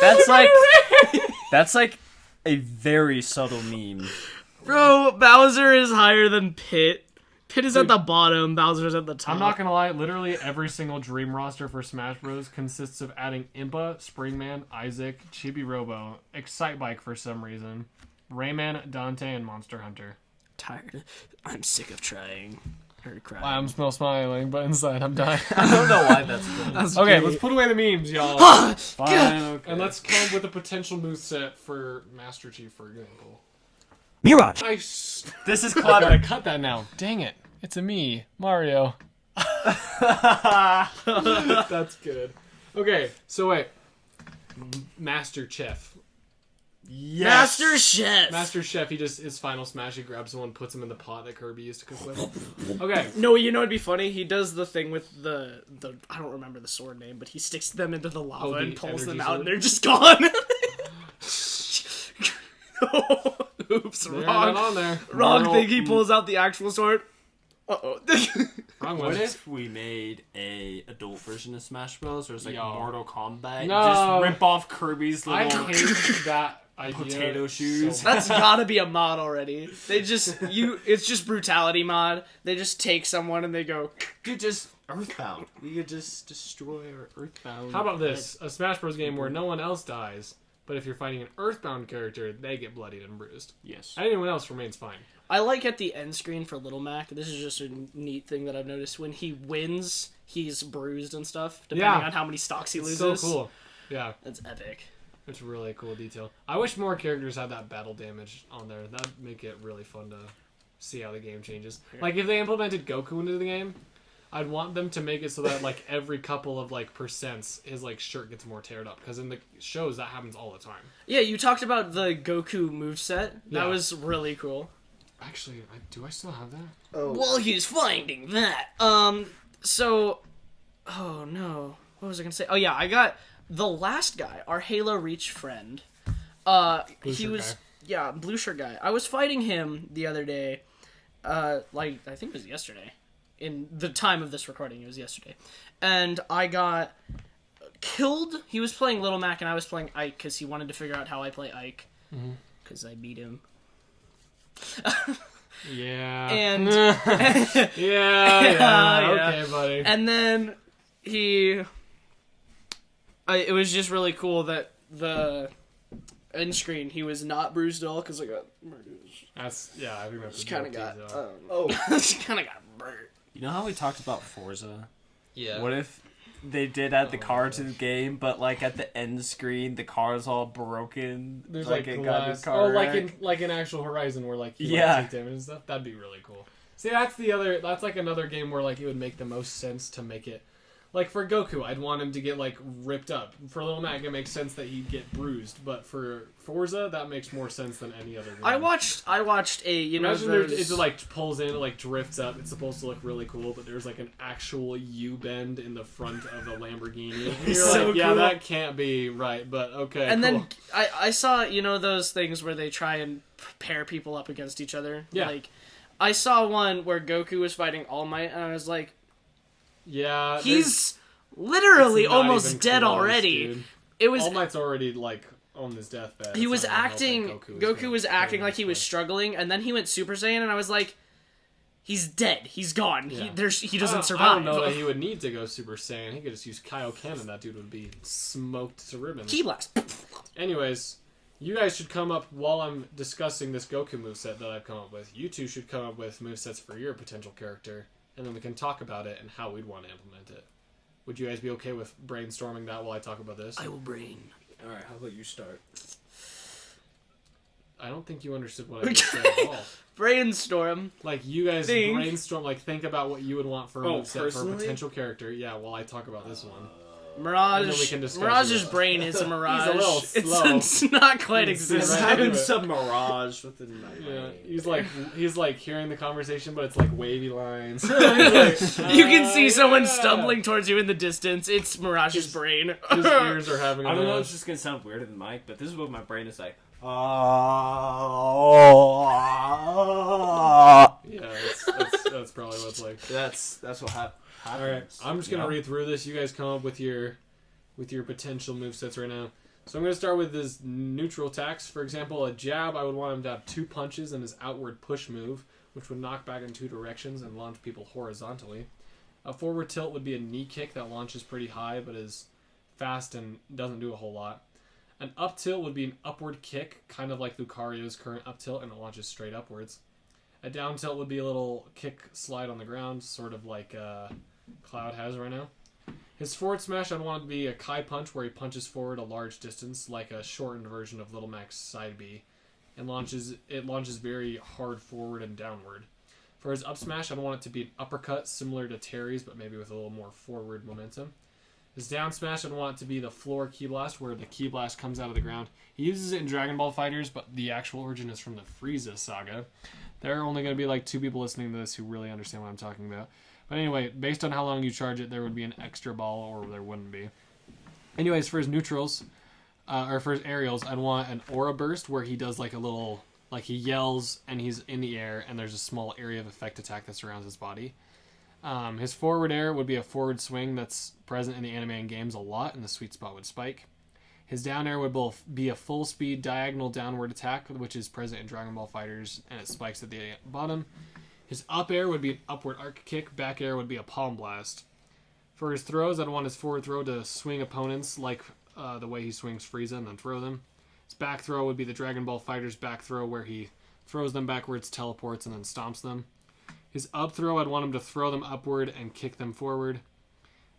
That's like a very subtle meme. Bro, Bowser is higher than Pit. Pit is at the bottom, Bowser's at the top. I'm not gonna lie, literally every single dream roster for Smash Bros. Consists of adding Impa, Springman, Isaac, Chibi Robo, Excitebike for some reason, Rayman, Dante, and Monster Hunter. Tired. I'm sick of trying. Or crying. I'm still smiling, but inside I'm dying. I don't know why that's good. Okay, let's put away the memes, y'all. Fine, okay. And let's come up with a potential moveset for Master Chief, for example. Mirage! This is I clever. gotta cut that now. Dang it. It's a me, Mario. That's good. Okay, so wait. Master Chef. Yes. Master Chef. Master Chef, he just, his final smash, he grabs someone, puts him in the pot that Kirby used to cook with. Okay. No, you know what'd be funny? He does the thing with the I don't remember the sword name, but he sticks them into the lava the and pulls them energy out, sword? and they're just gone. Oops, They're wrong. not on there. Wrong thing. He pulls out the actual sword. Uh-oh. Wrong What one. if we made a adult version of Smash Bros? Or it's like Yo. Mortal Kombat? No. Just rip off Kirby's I little hate that idea. potato shoes. So much. That's gotta be a mod already. They just it's just brutality mod. They just take someone and they go. Dude, just Earthbound. We could just destroy our Earthbound. How about this? A Smash Bros. Game where no one else dies, but if you're fighting an Earthbound character, they get bloodied and bruised. Yes. Anyone else remains fine. I like at the end screen for Little Mac. This is just a neat thing that I've noticed. When he wins, he's bruised and stuff, depending Yeah. on how many stocks he loses. So cool. Yeah, That's epic. it's a really cool detail. I wish more characters had that battle damage on there. That'd make it really fun to see how the game changes. Like if they implemented Goku into the game, I'd want them to make it so that like every couple of like percents, his like shirt gets more teared up. Because in the shows that happens all the time. Yeah, you talked about the Goku moveset. That Yeah. was really cool. Actually, do I still have that? Well, he's finding that. So, oh no, what was I gonna say? Oh yeah, I got the last guy, our Halo Reach friend. He shirt was guy. yeah, blue shirt guy. I was fighting him the other day. Like I think it was yesterday. In the time of this recording, it was yesterday, and I got killed. He was playing Little Mac, and I was playing Ike because he wanted to figure out how I play Ike. Because I beat him. Yeah. And yeah. Yeah. Okay, buddy. and then it was just really cool that the end screen he was not bruised at all because I got murdered. That's I think that's She a kind of joke, got. too, She kind of got burnt. You know how we talked about Forza? yeah. What if they did add the Oh my car to the gosh. game, but like at the end screen, the car's all broken? There's like it got in a glass. car Oh, wreck? like in actual Horizon where like you Yeah. like, take damage and stuff. That'd be really cool. See, that's like another game where like it would make the most sense to make it. Like for Goku, I'd want him to get like ripped up. For Little Mac, it makes sense that he'd get bruised. But for Forza, that makes more sense than any other game. I watched a Imagine those... it like pulls in, it like drifts up. It's supposed to look really cool, but there's like an actual U-bend in the front of the Lamborghini. And you're So like, yeah, cool. that can't be right, but okay. And cool. then I saw those things where they try and pair people up against each other. Yeah. Like I saw one where Goku was fighting All Might, and I was like, yeah, he's literally it's not almost even dead close, already. dude. It was All Might's already like on his deathbed. he It's was not gonna help acting. that Goku was acting gonna like he was play. struggling, and then he went Super Saiyan, and I was like, he's dead. He's gone. Yeah. He doesn't I survive. don't know that he would need to go Super Saiyan. He could just use Kaioken, and that dude would be smoked to ribbons. Ki blast. Anyways, you guys should come up while I'm discussing this Goku moveset that I've come up with. You two should come up with movesets for your potential character, and then we can talk about it and how we'd want to implement it. Would you guys be okay with brainstorming that while I talk about this? I will brain. All right, how about you start? I don't think you understood what I just said at all. Brainstorm. Like, you guys Think. brainstorm, like, think about what you would want for a Oh, moveset for a personally? potential character. Yeah, while I talk about this one. Mirage. And then we can discuss Mirage's it. brain is a mirage. little slow. It's not quite He's I'm right existent. into having it. some mirage within my Yeah, brain. he's like hearing the conversation, but it's like wavy lines. He's like, You can see someone yeah." stumbling towards you in the distance. It's Mirage's brain. His ears are having. I don't know if a it's just gonna sound weirder than Mike, but this is what my brain is like. Yeah, that's probably what it's like. That's what happens. All right, I'm just gonna read through this. You guys come up with your potential movesets right now. So I'm gonna start with his neutral attacks. For example, a jab, I would want him to have 2 punches and his outward push move, which would knock back in 2 directions and launch people horizontally. A forward tilt would be a knee kick that launches pretty high but is fast and doesn't do a whole lot. An up tilt would be an upward kick, kind of like Lucario's current up tilt, and it launches straight upwards. A down tilt would be a little kick slide on the ground, sort of like Cloud has right now. His forward smash, I'd want it to be a Kai punch, where he punches forward a large distance, like a shortened version of Little Mac's side B, and it launches very hard forward and downward. For his up smash, I'd want it to be an uppercut, similar to Terry's, but maybe with a little more forward momentum. His down smash, I'd want it to be the floor Ki Blast, where the Ki Blast comes out of the ground. He uses it in Dragon Ball FighterZ, but the actual origin is from the Frieza saga. There are only going to be like 2 people listening to this who really understand what I'm talking about. But anyway, based on how long you charge it, there would be an extra ball, or there wouldn't be. Anyways, for his neutrals, or for his aerials, I'd want an Aura Burst, where he does like a little, like he yells and he's in the air, and there's a small area of effect attack that surrounds his body. His forward air would be a forward swing that's present in the anime and games a lot, and the sweet spot would spike. His down air would both be a full speed diagonal downward attack, which is present in Dragon Ball FighterZ, and it spikes at the bottom. His up air would be an upward arc kick. Back air would be a palm blast. For his throws, I'd want his forward throw to swing opponents like the way he swings Frieza and then throw them. His back throw would be the Dragon Ball FighterZ back throw, where he throws them backwards, teleports, and then stomps them. His up throw, I'd want him to throw them upward and kick them forward.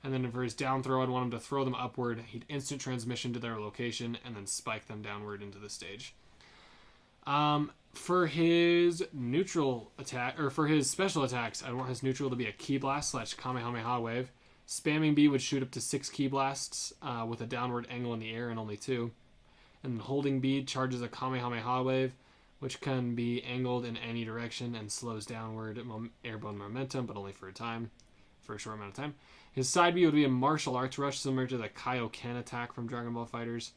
And then for his down throw, I'd want him to throw them upward. He'd instant transmission to their location and then spike them downward into the stage. For his neutral attack, or for his special attacks, I want his neutral to be a Ki Blast / Kamehameha Wave. Spamming B would shoot up to 6 Ki Blasts with a downward angle in the air and only 2. And holding B charges a Kamehameha Wave, which can be angled in any direction and slows downward airborne momentum, but only for a short amount of time. His side B would be a martial arts rush, similar to the Kaioken attack from Dragon Ball FighterZ.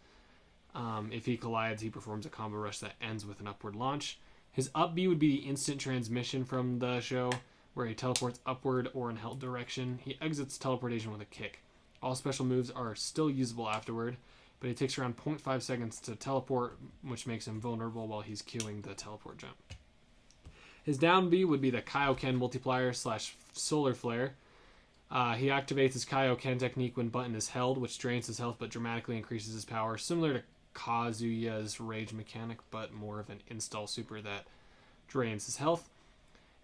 If he collides, he performs a combo rush that ends with an upward launch. His up B would be the instant transmission from the show, where he teleports upward or in held direction. He exits teleportation with a kick. All special moves are still usable afterward, but he takes around 0.5 seconds to teleport, which makes him vulnerable while he's queuing the teleport jump. His down B would be the Kaioken multiplier / solar flare. He activates his Kaioken technique when button is held, which drains his health but dramatically increases his power, similar to Kazuya's rage mechanic, but more of an install super that drains his health.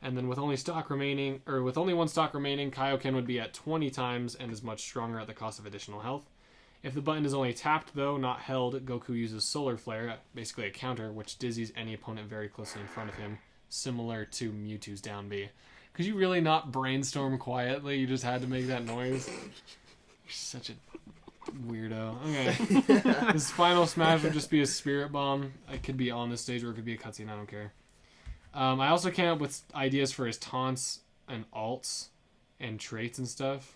And then with only one stock remaining, Kaioken would be at 20 times and is much stronger at the cost of additional health. If the button is only tapped, though, not held, Goku uses Solar Flare, basically a counter, which dizzies any opponent very closely in front of him, similar to Mewtwo's down B. Could you really not brainstorm quietly? You just had to make that noise? You're such a weirdo. Okay. His final smash would just be a Spirit Bomb. It could be on this stage or it could be a cutscene, I don't care. I also came up with ideas for his taunts and alts and traits and stuff.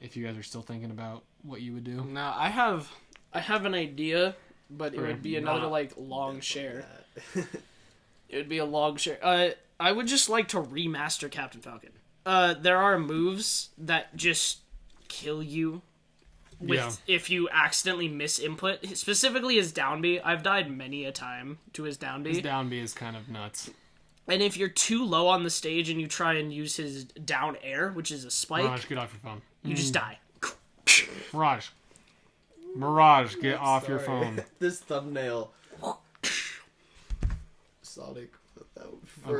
If you guys are still thinking about what you would do. Now I have an idea, but it would be another long share. It would be a long share. I would just like to remaster Captain Falcon. There are moves that just kill you if you accidentally miss input. Specifically his down B. I've died many a time to his down B. His down B is kind of nuts. And if you're too low on the stage and you try and use his down air, which is a spike, Mirage, get off your phone. you just die. Mirage, get off your phone. This thumbnail. Sonic without fur.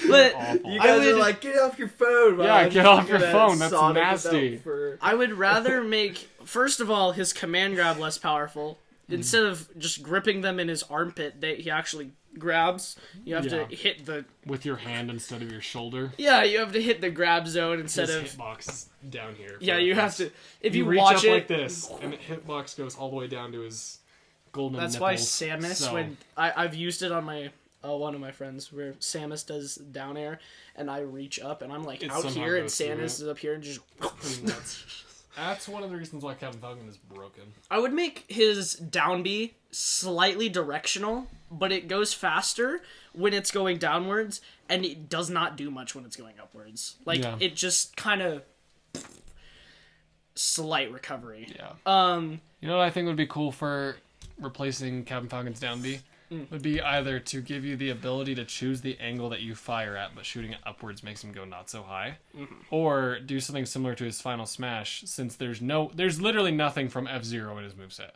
But You guys are like, get off your phone, man. Yeah, get off your Look at phone. that That's Sonic nasty. without fur. I would rather make, first of all, his command grab less powerful. Instead of just gripping them in his armpit, he actually grabs. You have to hit the... With your hand instead of your shoulder. Yeah, you have to hit the grab zone instead His of... hitbox is down here. Yeah, you have to... If you reach watch up it... like this, and the hitbox goes all the way down to his golden That's nipples. why Samus, when... I've used it on my... one of my friends, where Samus does down air, and I reach up, and I'm like It out somehow here, and goes through Samus is up here, and just... That's one of the reasons why Captain Falcon is broken. I would make his down B slightly directional, but it goes faster when it's going downwards, and it does not do much when it's going upwards. It just kind of slight recovery. Yeah. You know what I think would be cool for replacing Captain Falcon's down B? Would be either to give you the ability to choose the angle that you fire at, but shooting it upwards makes him go not so high, or do something similar to his final smash, since there's literally nothing from F-Zero in his moveset.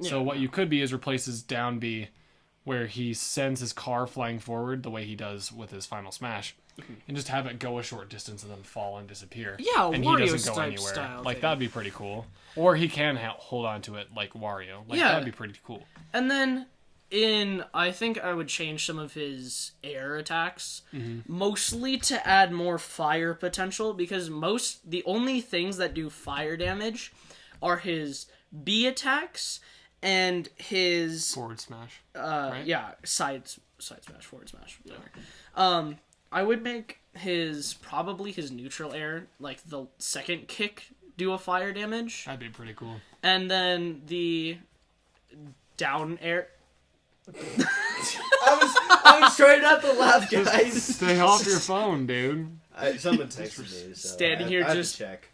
So what you could be is replace his down B, where he sends his car flying forward the way he does with his final smash, and just have it go a short distance and then fall and disappear. Yeah, and Wario he doesn't go type anywhere. style Like thing. that'd be pretty cool. Or he can hold on to it like Wario. Like that'd be pretty cool. And then I think I would change some of his air attacks, mostly to add more fire potential, because the only things that do fire damage are his B attacks and his Forward smash. right? Yeah, side smash, forward smash, whatever. I would make probably his neutral air, like the second kick, do a fire damage, That'd be pretty cool. and then the down air. I was trying not to laugh, guys. Stay off your phone, dude. Someone texted me. So Standing here I have to just- check.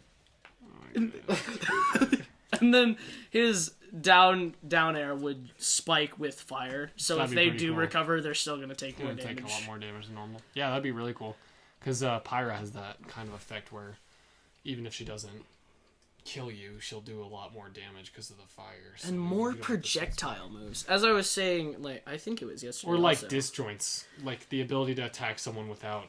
And then his down air would spike with fire. So That'd if be they pretty do cool. recover, they're still gonna take more It'd damage. take a lot more damage than normal. Yeah, that'd be really cool. Because Pyra has that kind of effect where even if she doesn't kill you, she'll do a lot more damage because of the fire. So And you more don't have to projectile moves. As I was saying, I think it was yesterday. Or like also. disjoints, like the ability to attack someone without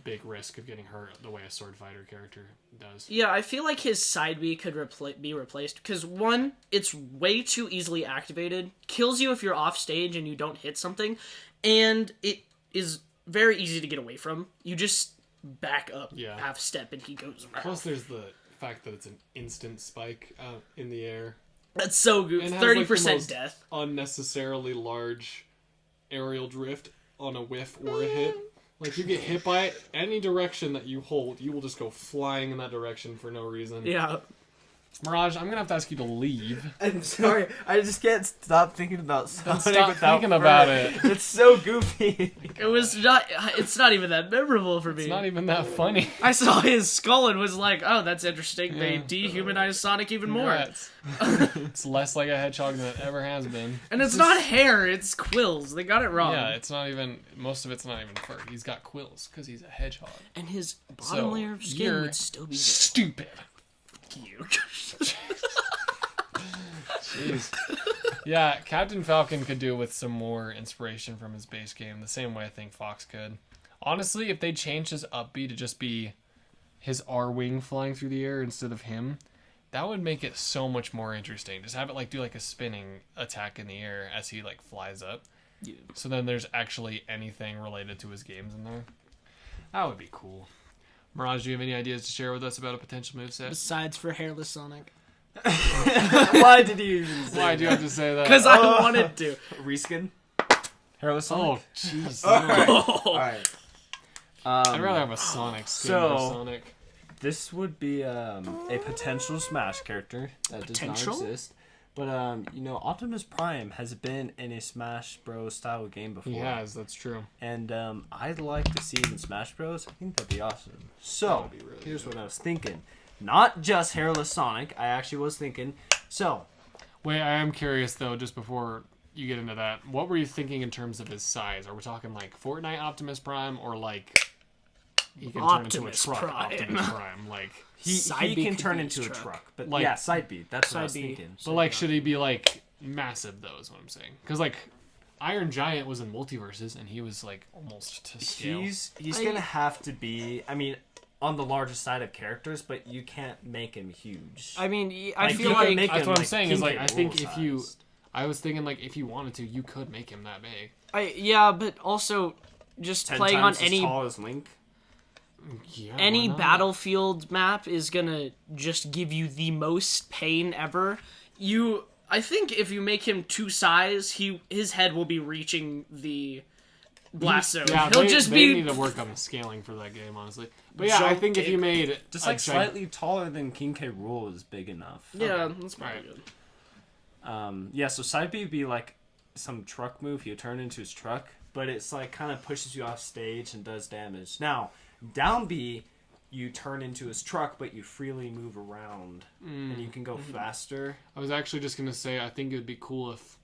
big risk of getting hurt, the way a sword fighter character does. Yeah, I feel like his side B could be replaced because one, it's way too easily activated, kills you if you're off stage and you don't hit something, and it is very easy to get away from. You just back up, half step, and he goes. Plus, there's the fact that it's an instant spike in the air. That's so good. And it has, like, the 30% most death. Unnecessarily large aerial drift on a whiff or a hit. Like, you get hit by it, any direction that you hold, you will just go flying in that direction for no reason. Yeah. Mirage, I'm gonna have to ask you to leave. I'm sorry, I just can't stop thinking about Sonic Stop without thinking fur. about it. It's so goofy. It's not even that memorable for me. It's not even that funny. I saw his skull and was like, oh, that's interesting. They Yeah. dehumanized Sonic even more. Yeah, it's less like a hedgehog than it ever has been. And it's not hair, it's quills. They got it wrong. Yeah, it's not even, most of it's not even fur. He's got quills because he's a hedgehog. And his bottom So, layer of skin you're would still be stupid. you. Jeez. Yeah, Captain Falcon could do with some more inspiration from his base game, the same way I think Fox could. Honestly, if they changed his up B to just be his R-wing flying through the air instead of him, that would make it so much more interesting. Just have it like do like a spinning attack in the air as he like flies up. Yeah. So then there's actually anything related to his games in there. That would be cool. Mirage, do you have any ideas to share with us about a potential moveset? Besides for Hairless Sonic. Why did you even say Why do you have to say that? Because I wanted to. reskin? Hairless Oh, Sonic? jeez. Alright. I'd rather have a Sonic skin than a Sonic. This would be a potential Smash character that does not exist. But, Optimus Prime has been in a Smash Bros. Style game before. He has, that's true. And I'd like to see it in Smash Bros. I think that'd be awesome. So, That'd be really here's good. what I was thinking. Not just Hairless Sonic. I actually was thinking. So, Wait, I am curious though, just before you get into that, what were you thinking in terms of his size? Are we talking like Fortnite Optimus Prime or like he can turn into a Optimus truck Prime. Optimus Prime? Like, he can could turn be into a his truck. truck. But Like- yeah, side B. That's what I was Side B. thinking. but like, should he be like massive though? Is what I'm saying. Because like Iron Giant was in Multiverses and he was like almost to scale. He's gonna have to be, I mean, on the larger side of characters, but you can't make him huge. I mean, I Like, feel you can like make That's him, what I'm like, saying. Is like King I K. think Rool if you, sized. I was thinking like if you wanted to, you could make him that big. yeah, but also just 10 playing on times any as tall as Link. Yeah. any why not? battlefield map is gonna just give you the most pain ever. I think if you make him 2 size, his head will be reaching the blast zone. Yeah, He'll they, just they be need to work on the scaling for that game, honestly. But yeah, I think if you made Just a like slightly taller than King K. Rool is big enough. yeah, that's probably Alright. good. Yeah, so side B would be like some truck move. He'll turn into his truck, but it's like kind of pushes you off stage and does damage. Now, down B, you turn into his truck, but you freely move around and you can go faster. I was actually just gonna say I think it would be cool if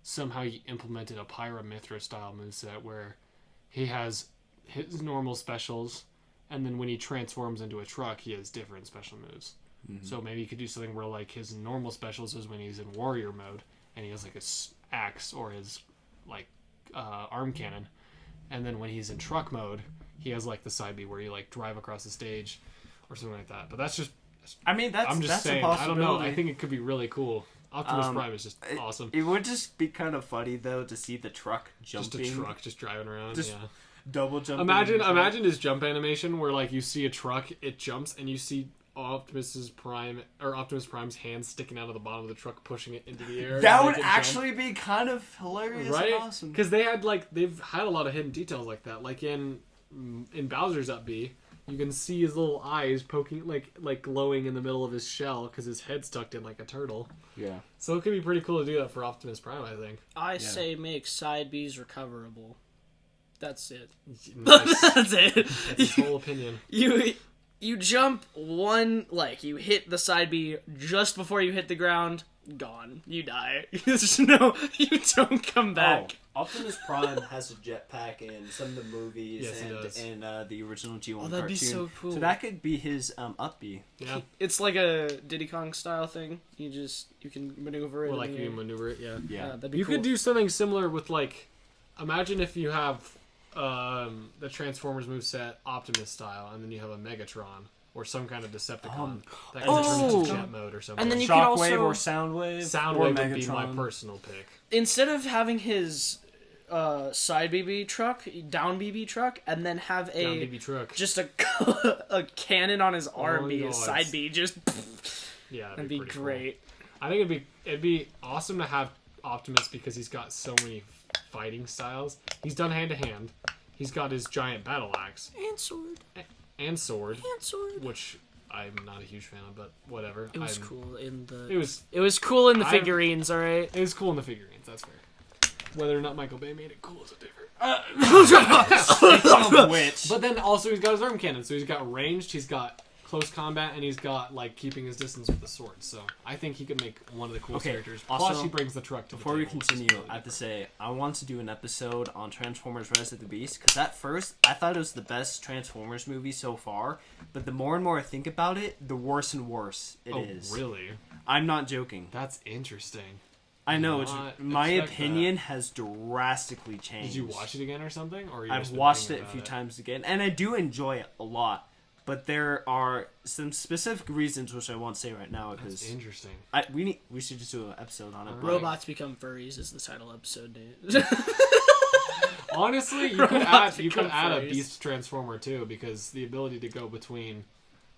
somehow you implemented a Pyra Mithra style moveset where he has his normal specials, and then when he transforms into a truck, he has different special moves. So maybe you could do something where like his normal specials is when he's in warrior mode and he has like his axe or his like arm cannon, and then when he's in truck mode, he has like the side B where you like drive across the stage or something like that. But that's just I mean, that's I'm just that's saying. a I possibility. don't know. I think it could be really cool. Optimus Prime is just awesome. It would just be kind of funny though to see the truck Just jumping, a truck just driving around. Just yeah. double jumping. Imagine his jump animation where like you see a truck, it jumps, and you see Optimus Prime's hand sticking out of the bottom of the truck, pushing it into the air. That to would make it jump. actually be kind of hilarious right, and awesome. because they've had a lot of hidden details like that. Like in Bowser's Up B, you can see his little eyes poking, like glowing in the middle of his shell because his head's tucked in like a turtle. Yeah. So it could be pretty cool to do that for Optimus Prime, I think. I say make side B's recoverable. That's it. Nice. That's it. That's his whole opinion. You jump one, like you hit the side B just before you hit the ground, gone. You die. There's no, you don't come back. Oh, Optimus Prime has a jetpack in some of the movies Yes, he does. and the original G1 that'd cartoon. be so cool. So that could be his up B. Yeah. It's like a Diddy Kong style thing. You can maneuver it. Or in like the you air. can maneuver it, yeah. Yeah, that'd be You cool. could do something similar with like, imagine if you have the Transformers moveset Optimus style, and then you have a Megatron or some kind of Decepticon that can turn into jet mode or something. And then you could Shockwave also or Soundwave. or Soundwave would be my Megatron. personal pick. instead of having his side BB truck, down BB truck, and then have Down a BB truck. just a a cannon on his arm Oh, be his God. side B, just Yeah, that'd be pretty cool. great. I think it'd be awesome to have Optimus because he's got so many fighting styles. He's done hand to hand. He's got his giant battle axe And sword, and sword, and sword. which I'm not a huge fan of, but whatever. It was cool in the. It It was cool in the I'm- figurines. All right. It was cool in the figurines. That's fair. Whether or not Michael Bay made it cool is a different. Which But then also he's got his arm cannon, so he's got ranged, he's got close combat, and he's got like keeping his distance with the sword. So I think he could make one of the coolest Okay, characters. also, Plus he brings the truck to before the we table, which is continue, really I have to good. say I want to do an episode on Transformers: Rise of the Beast because at first I thought it was the best Transformers movie so far, but the more and more I think about it, the worse and worse it is. Oh, really? I'm not joking. That's interesting. I know. not My expect opinion has drastically that. changed. Did you watch it again or something? Or you I've just been watched thinking it a about few times again, and I do enjoy it a lot. But there are some specific reasons which I won't say right now That's because interesting. we should just do an episode on it. Alright. but- Robots Become Furries is the title episode name. Honestly, you could Robots add become a furries. beast transformer too, because the ability to go between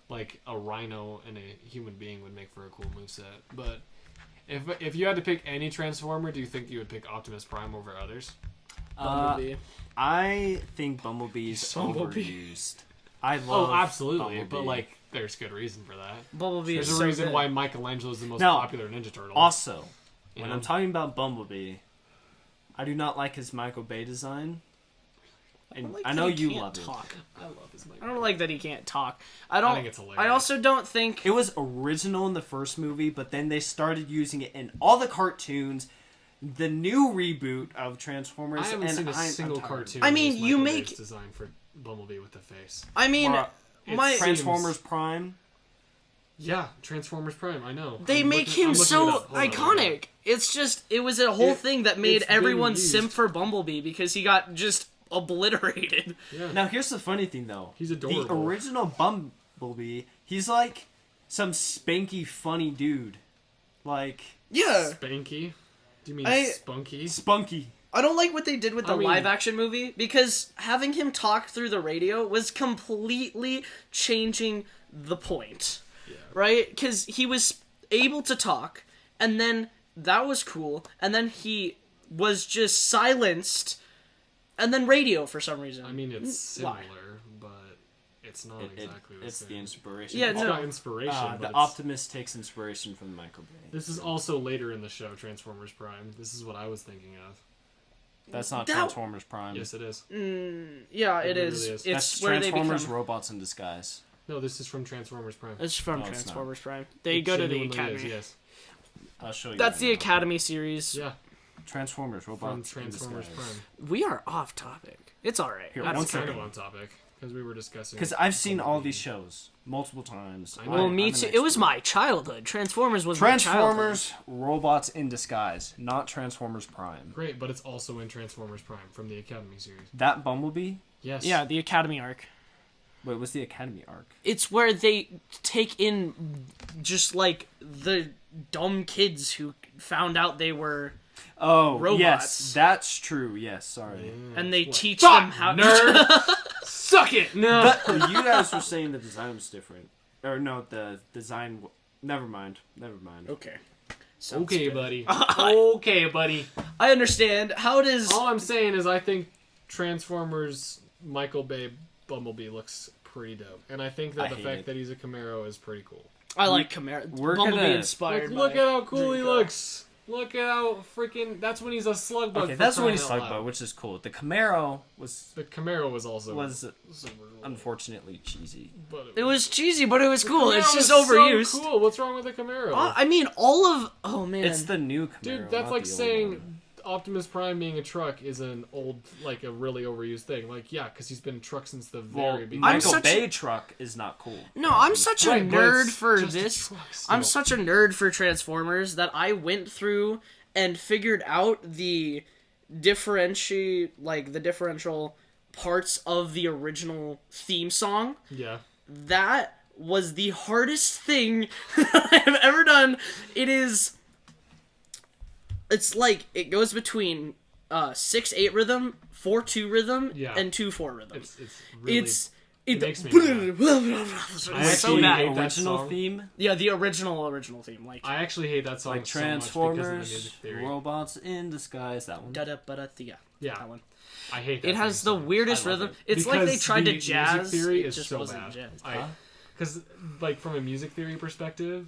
like a rhino and a human being would make for a cool moveset. But if you had to pick any transformer, do you think you would pick Optimus Prime over others? Bumblebee. I think Bumblebee's Bumblebee. overused. I love. Oh, absolutely. Bumblebee. But like, there's good reason for that. Bumblebee There's is a so reason good. why Michelangelo's the most Now, popular Ninja Turtle. Also, You when know? I'm talking about Bumblebee, I do not like his Michael Bay design. And like I that know he you can't love it. talk. I love his I don't like that he can't talk. I don't. I think it's hilarious. I also don't think. It was original in the first movie, but then they started using it in all the cartoons. The new reboot of Transformers. I haven't and seen a I'm single tired. cartoon. I mean, use you Michael make- Bay's design for Bumblebee with the face. I mean, Bruh, my it's Transformers Prime. Yeah, Transformers Prime. I know. they I'm make looking- I'm him looking so it up. Hold on. iconic. It's just it was a whole It- thing that made it's been everyone used. simp for Bumblebee because he got just obliterated. Yeah. Now here's the funny thing though. He's The adorable. original Bumblebee, he's like some spanky funny dude. Like Yeah. Spanky. Do you mean I- spunky? spunky. I don't like what they did with the I mean- live action movie because having him talk through the radio was completely changing the point. Yeah. Right? Because he was able to talk, and then that was cool, and then he was just silenced, and then radio for some reason. I mean, it's similar, Why? but it's not exactly the It's same. the inspiration. Yeah, It's no. got inspiration, but The it's- Optimus takes inspiration from Michael Bay. this is also later in the show, Transformers Prime. This is what I was thinking of. That's not That- Transformers Prime. Yes, it is. Yeah, It it really is. is. It's That's where they Transformers become. Robots in Disguise. No, this is from Transformers Prime. It's from No, it's not. Transformers Prime. They It go to the genuinely Academy. is, yes. I'll show you. That's right the now. Academy series. Yeah, Transformers from Robots in Transformers Disguise. Prime. We are off topic. It's alright. Here, That's one That's okay. kind second. of on topic because we were discussing. Because I've seen all these shows multiple times. I know. Well, I'm me an too. It was expert. my childhood. Transformers was my childhood. Transformers Robots in Disguise, not Transformers Prime. Great, but it's also in Transformers Prime from the Academy series. That Bumblebee? Yes. Yeah, the Academy arc. Wait, what's the Academy arc? It's where they take in just like the dumb kids who found out they were, Oh, Robots. yes, that's true. Yes, sorry. and they What? teach Fuck, them how. nerd. Suck it. No. But you guys were saying the design was different. Or no, the design... Never mind. Okay. Sounds Okay, good. buddy. Okay, buddy. I understand. How does? All I'm saying is I think Transformers Michael Bay Bumblebee looks pretty dope, and I think that I the hate fact it. that he's a Camaro is pretty cool. I like Camaro. we're Bumblebee gonna- inspired. Look by at how cool he Dreamcar. looks. Look at how freaking. That's when he's a slug bug. Okay, for that's when crying he's out slug loud. bug, which is cool. The Camaro was The Camaro was also super cool. unfortunately cheesy. But It was cheesy, but it was cool. Camaro It's just is overused. So cool. What's wrong with the Camaro? I mean, all of. Oh man. It's the new Camaro. Dude, that's not like the old saying one. Optimus Prime being a truck is an old, like a really overused thing. Like, yeah, because he's been a truck since the Well, very beginning. Michael such Bay truck is not cool. No, I'm such a Right, but nerd it's for just a this. truck I'm still. such a nerd for Transformers that I went through and figured out the differential parts of the original theme song. Yeah. That was the hardest thing that I've ever done. It's like it goes between 6/8 rhythm, 4/2 rhythm, Yeah. and 2/4 rhythm. It's really. It makes me it's I so actually bad. hate that original song. theme, Yeah, the original theme, like I actually hate that song like so much because of the Transformers, music theory. Robots in Disguise. That one. da-da-ba-da-thea. Yeah. That one. I hate that. It has the theme song. weirdest I love rhythm. it. It's like they Because tried the to jazz. Music theory it is just so wasn't bad. jazz. Because, like, from a music theory perspective,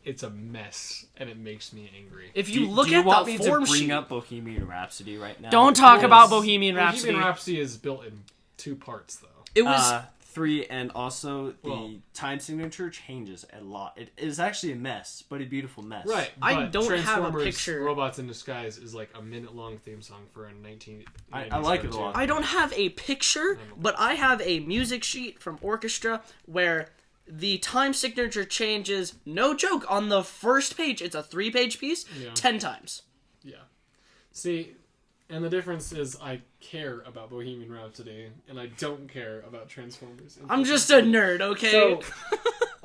it's a mess and it makes me angry. If you Do- look do you at want the me form to bring sheet, up Bohemian Rhapsody right now? don't talk Well, about it's- Bohemian Rhapsody. Bohemian Rhapsody is built in 2 parts, though. It was 3, and also the Well- time signature changes a lot. It is actually a mess, but a beautiful mess. Right. I but don't have a Transformers picture. Robots in Disguise is like a minute-long theme song for a 1990s I like it a lot. I don't have a picture, but I have a music sheet from orchestra where the time signature changes, no joke, on the first page, it's a 3-page piece, Yeah. 10 times. Yeah. See, and the difference is I care about Bohemian Rhapsody, and I don't care about Transformers. I'm just a nerd, okay?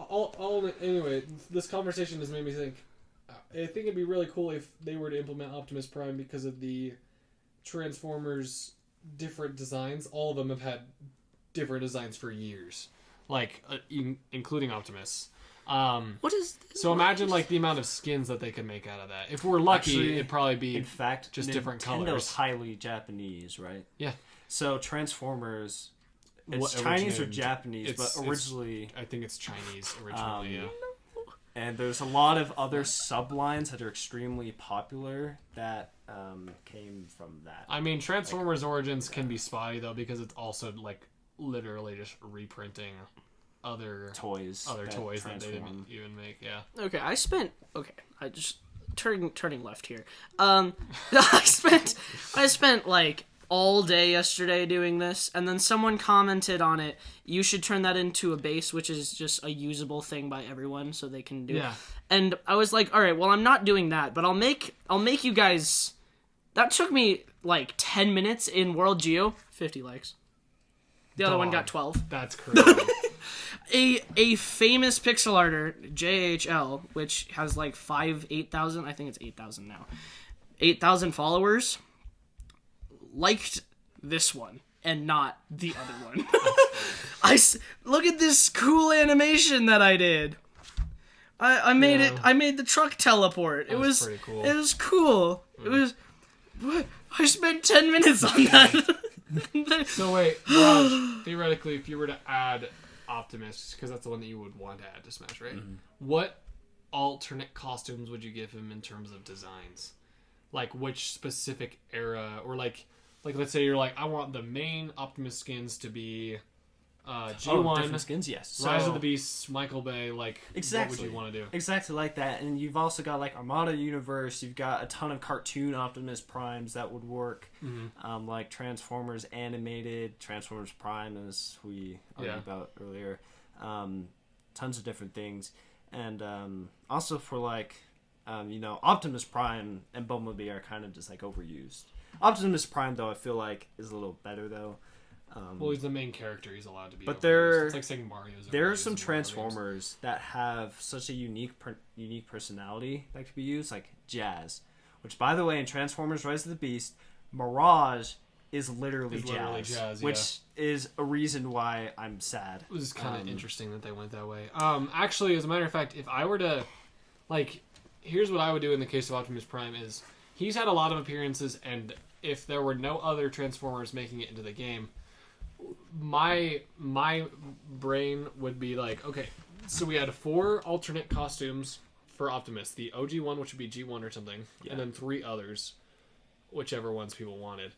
So, anyway, this conversation has made me think. I think it'd be really cool if they were to implement Optimus Prime because of the Transformers' different designs. All of them have had different designs for years, like including Optimus. What is this? So imagine like the amount of skins that they could make out of that. If we're lucky, Actually, it'd probably be In fact, just different Nintendo's colors. highly Japanese, right? Yeah. So Transformers, it's What Chinese or originated- Japanese, it's- but originally, I think it's Chinese originally. Yeah. and there's a lot of other sublines that are extremely popular that came from that. I mean, Transformers Origins can be spotty though because it's also like literally just reprinting other toys that they transform. didn't even make. Yeah. Okay, I just turning left here. I spent like all day yesterday doing this, and then someone commented on it. You should turn that into a base, which is just a usable thing by everyone, so they can do it. Yeah. And I was like, all right, well, I'm not doing that, but I'll make you guys. That took me like 10 minutes in World Geo. 50 likes. The other one Dog. got 12. That's crazy. A famous pixel arter, JHL, which has like 8,000, I think it's 8,000 now, 8,000 followers, liked this one and not the other one. Look at this cool animation that I did. I made it. I made the truck teleport. It was pretty cool. It was cool. It was. What? I spent 10 minutes on that. So wait, Raj, theoretically, if you were to add Optimus, because that's the one that you would want to add to Smash, right? Mm-hmm. What alternate costumes would you give him in terms of designs? Like which specific era, or like let's say you're like, I want the main Optimus skins to be G1, different skins, yes. Rise So- of the Beasts, Michael Bay, like Exactly. what would you want to do? Exactly like that, and you've also got like Armada Universe. You've got a ton of cartoon Optimus Primes that would work, like Transformers animated, Transformers Prime, as we argued about earlier. Tons of different things, and also for like, Optimus Prime and Bumblebee are kind of just like overused. Optimus Prime, though, I feel like is a little better though. Well, he's the main character. He's allowed to be. But overused. It's like saying Mario's. There are overused some in Mario games. Transformers that have such a unique personality that could be used, like Jazz, which, by the way, in Transformers: Rise of the Beast, Mirage is literally Jazz, which is a reason why I'm sad. It was kind of interesting that they went that way. Actually, as a matter of fact, if I were to, here's what I would do in the case of Optimus Prime is he's had a lot of appearances, and if there were no other Transformers making it into the game, my brain would be like, okay, so we had 4 alternate costumes for Optimus. The OG one, which would be G1 or something, and then 3 others, whichever ones people wanted.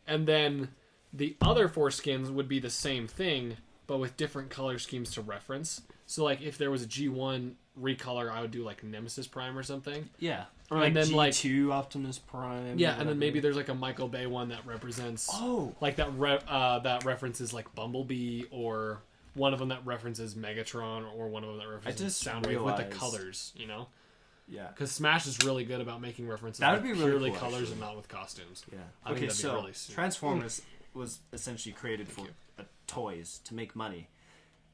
And then the other 4 skins would be the same thing, but with different color schemes to reference. So, if there was a G1 recolor, I would do, Nemesis Prime or something. Yeah. Or And then, G2 Optimus Prime. Yeah, and then maybe there's, a Michael Bay one that represents... Oh! that references, Bumblebee, or one of them that references Megatron, or one of them that references Soundwave with the colors, Yeah. Because Smash is really good about making references That would with be really purely cool, colors actually. and not with costumes. Yeah. I think Okay, that'd be so really sweet. Transformers was essentially created for toys to make money.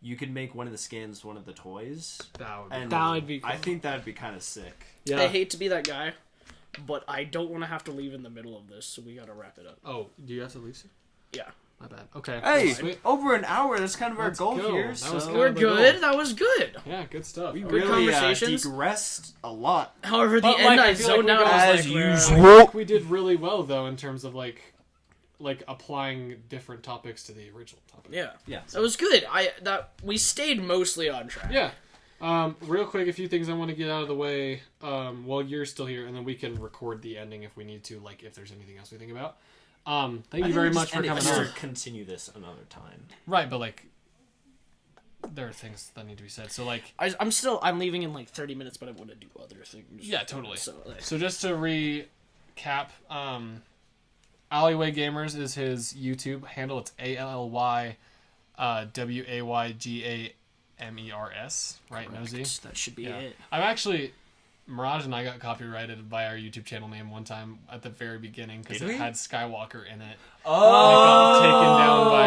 You could make one of the skins one of the toys. That would be And That would be cool. I think that would be kind of sick. Yeah. I hate to be that guy, but I don't want to have to leave in the middle of this, so we gotta wrap it up. Oh, do you have to leave soon? Yeah. My bad. Okay. Hey, Well, sweet. over an hour. That's kind of our Let's goal go. here. That So was We're the good. goal. That was good. Yeah, good stuff. we Good really conversations. digressed a lot. However, the But, end I feel like zoned we out. got- I was as like, usual. I think we did really well though in terms of applying different topics to the original topic. yeah, Yeah. that was good. We stayed mostly on track. Yeah. Real quick, a few things I want to get out of the way while you're still here, and then we can record the ending if we need to, if there's anything else we think about. Thank you very much for coming on. Continue this another time. Right, but there are things that need to be said. So I'm leaving in 30 minutes, but I want to do other things. yeah, totally. So, So just to recap, Allyway Gamers is his YouTube handle. It's ALLY WAYGAMERS. MERS, right? Nosy. That should be Yeah. it. I'm actually, Mirage and I got copyrighted by our YouTube channel name one time at the very beginning because it had Skywalker in it. Oh, It got taken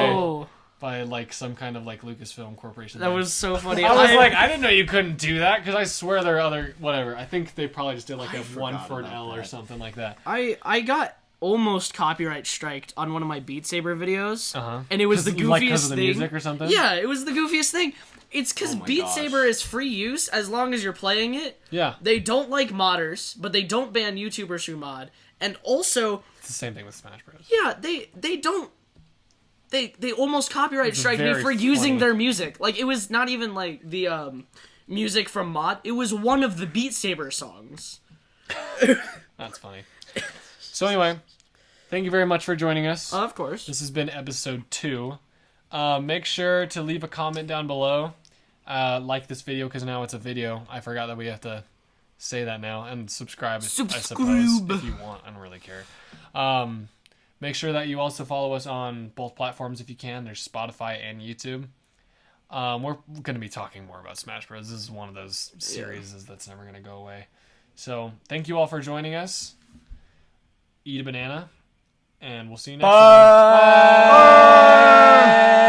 down Oh, by like some kind of like Lucasfilm Corporation. that was so funny. I was like, I didn't know you couldn't do that because I swear there are other whatever. I think they probably just did like a one forgot for an about L or that. something like that. I got almost copyright striked on one of my Beat Saber videos, Uh-huh. and it was the goofiest like because of the thing. music or something. Yeah, it was the goofiest thing. It's because Oh my Beat gosh. Saber is free use as long as you're playing it. Yeah. They don't like modders, but they don't ban YouTubers who mod. And also, It's the same thing with Smash Bros. yeah, they don't. They almost copyright It's strike me very for using funny. their music. Like, it was not even like the music from mod. It was one of the Beat Saber songs. That's funny. So anyway, thank you very much for joining us. Of course. This has been episode 2. Make sure to leave a comment down below. Like this video because now it's a video. I forgot that we have to say that now. And subscribe, I suppose, if you want. I don't really care. Make sure that you also follow us on both platforms if you can. There's Spotify and YouTube. We're going to be talking more about Smash Bros. This is one of those series that's never going to go away. So thank you all for joining us. Eat a banana. And we'll see you next time. Bye.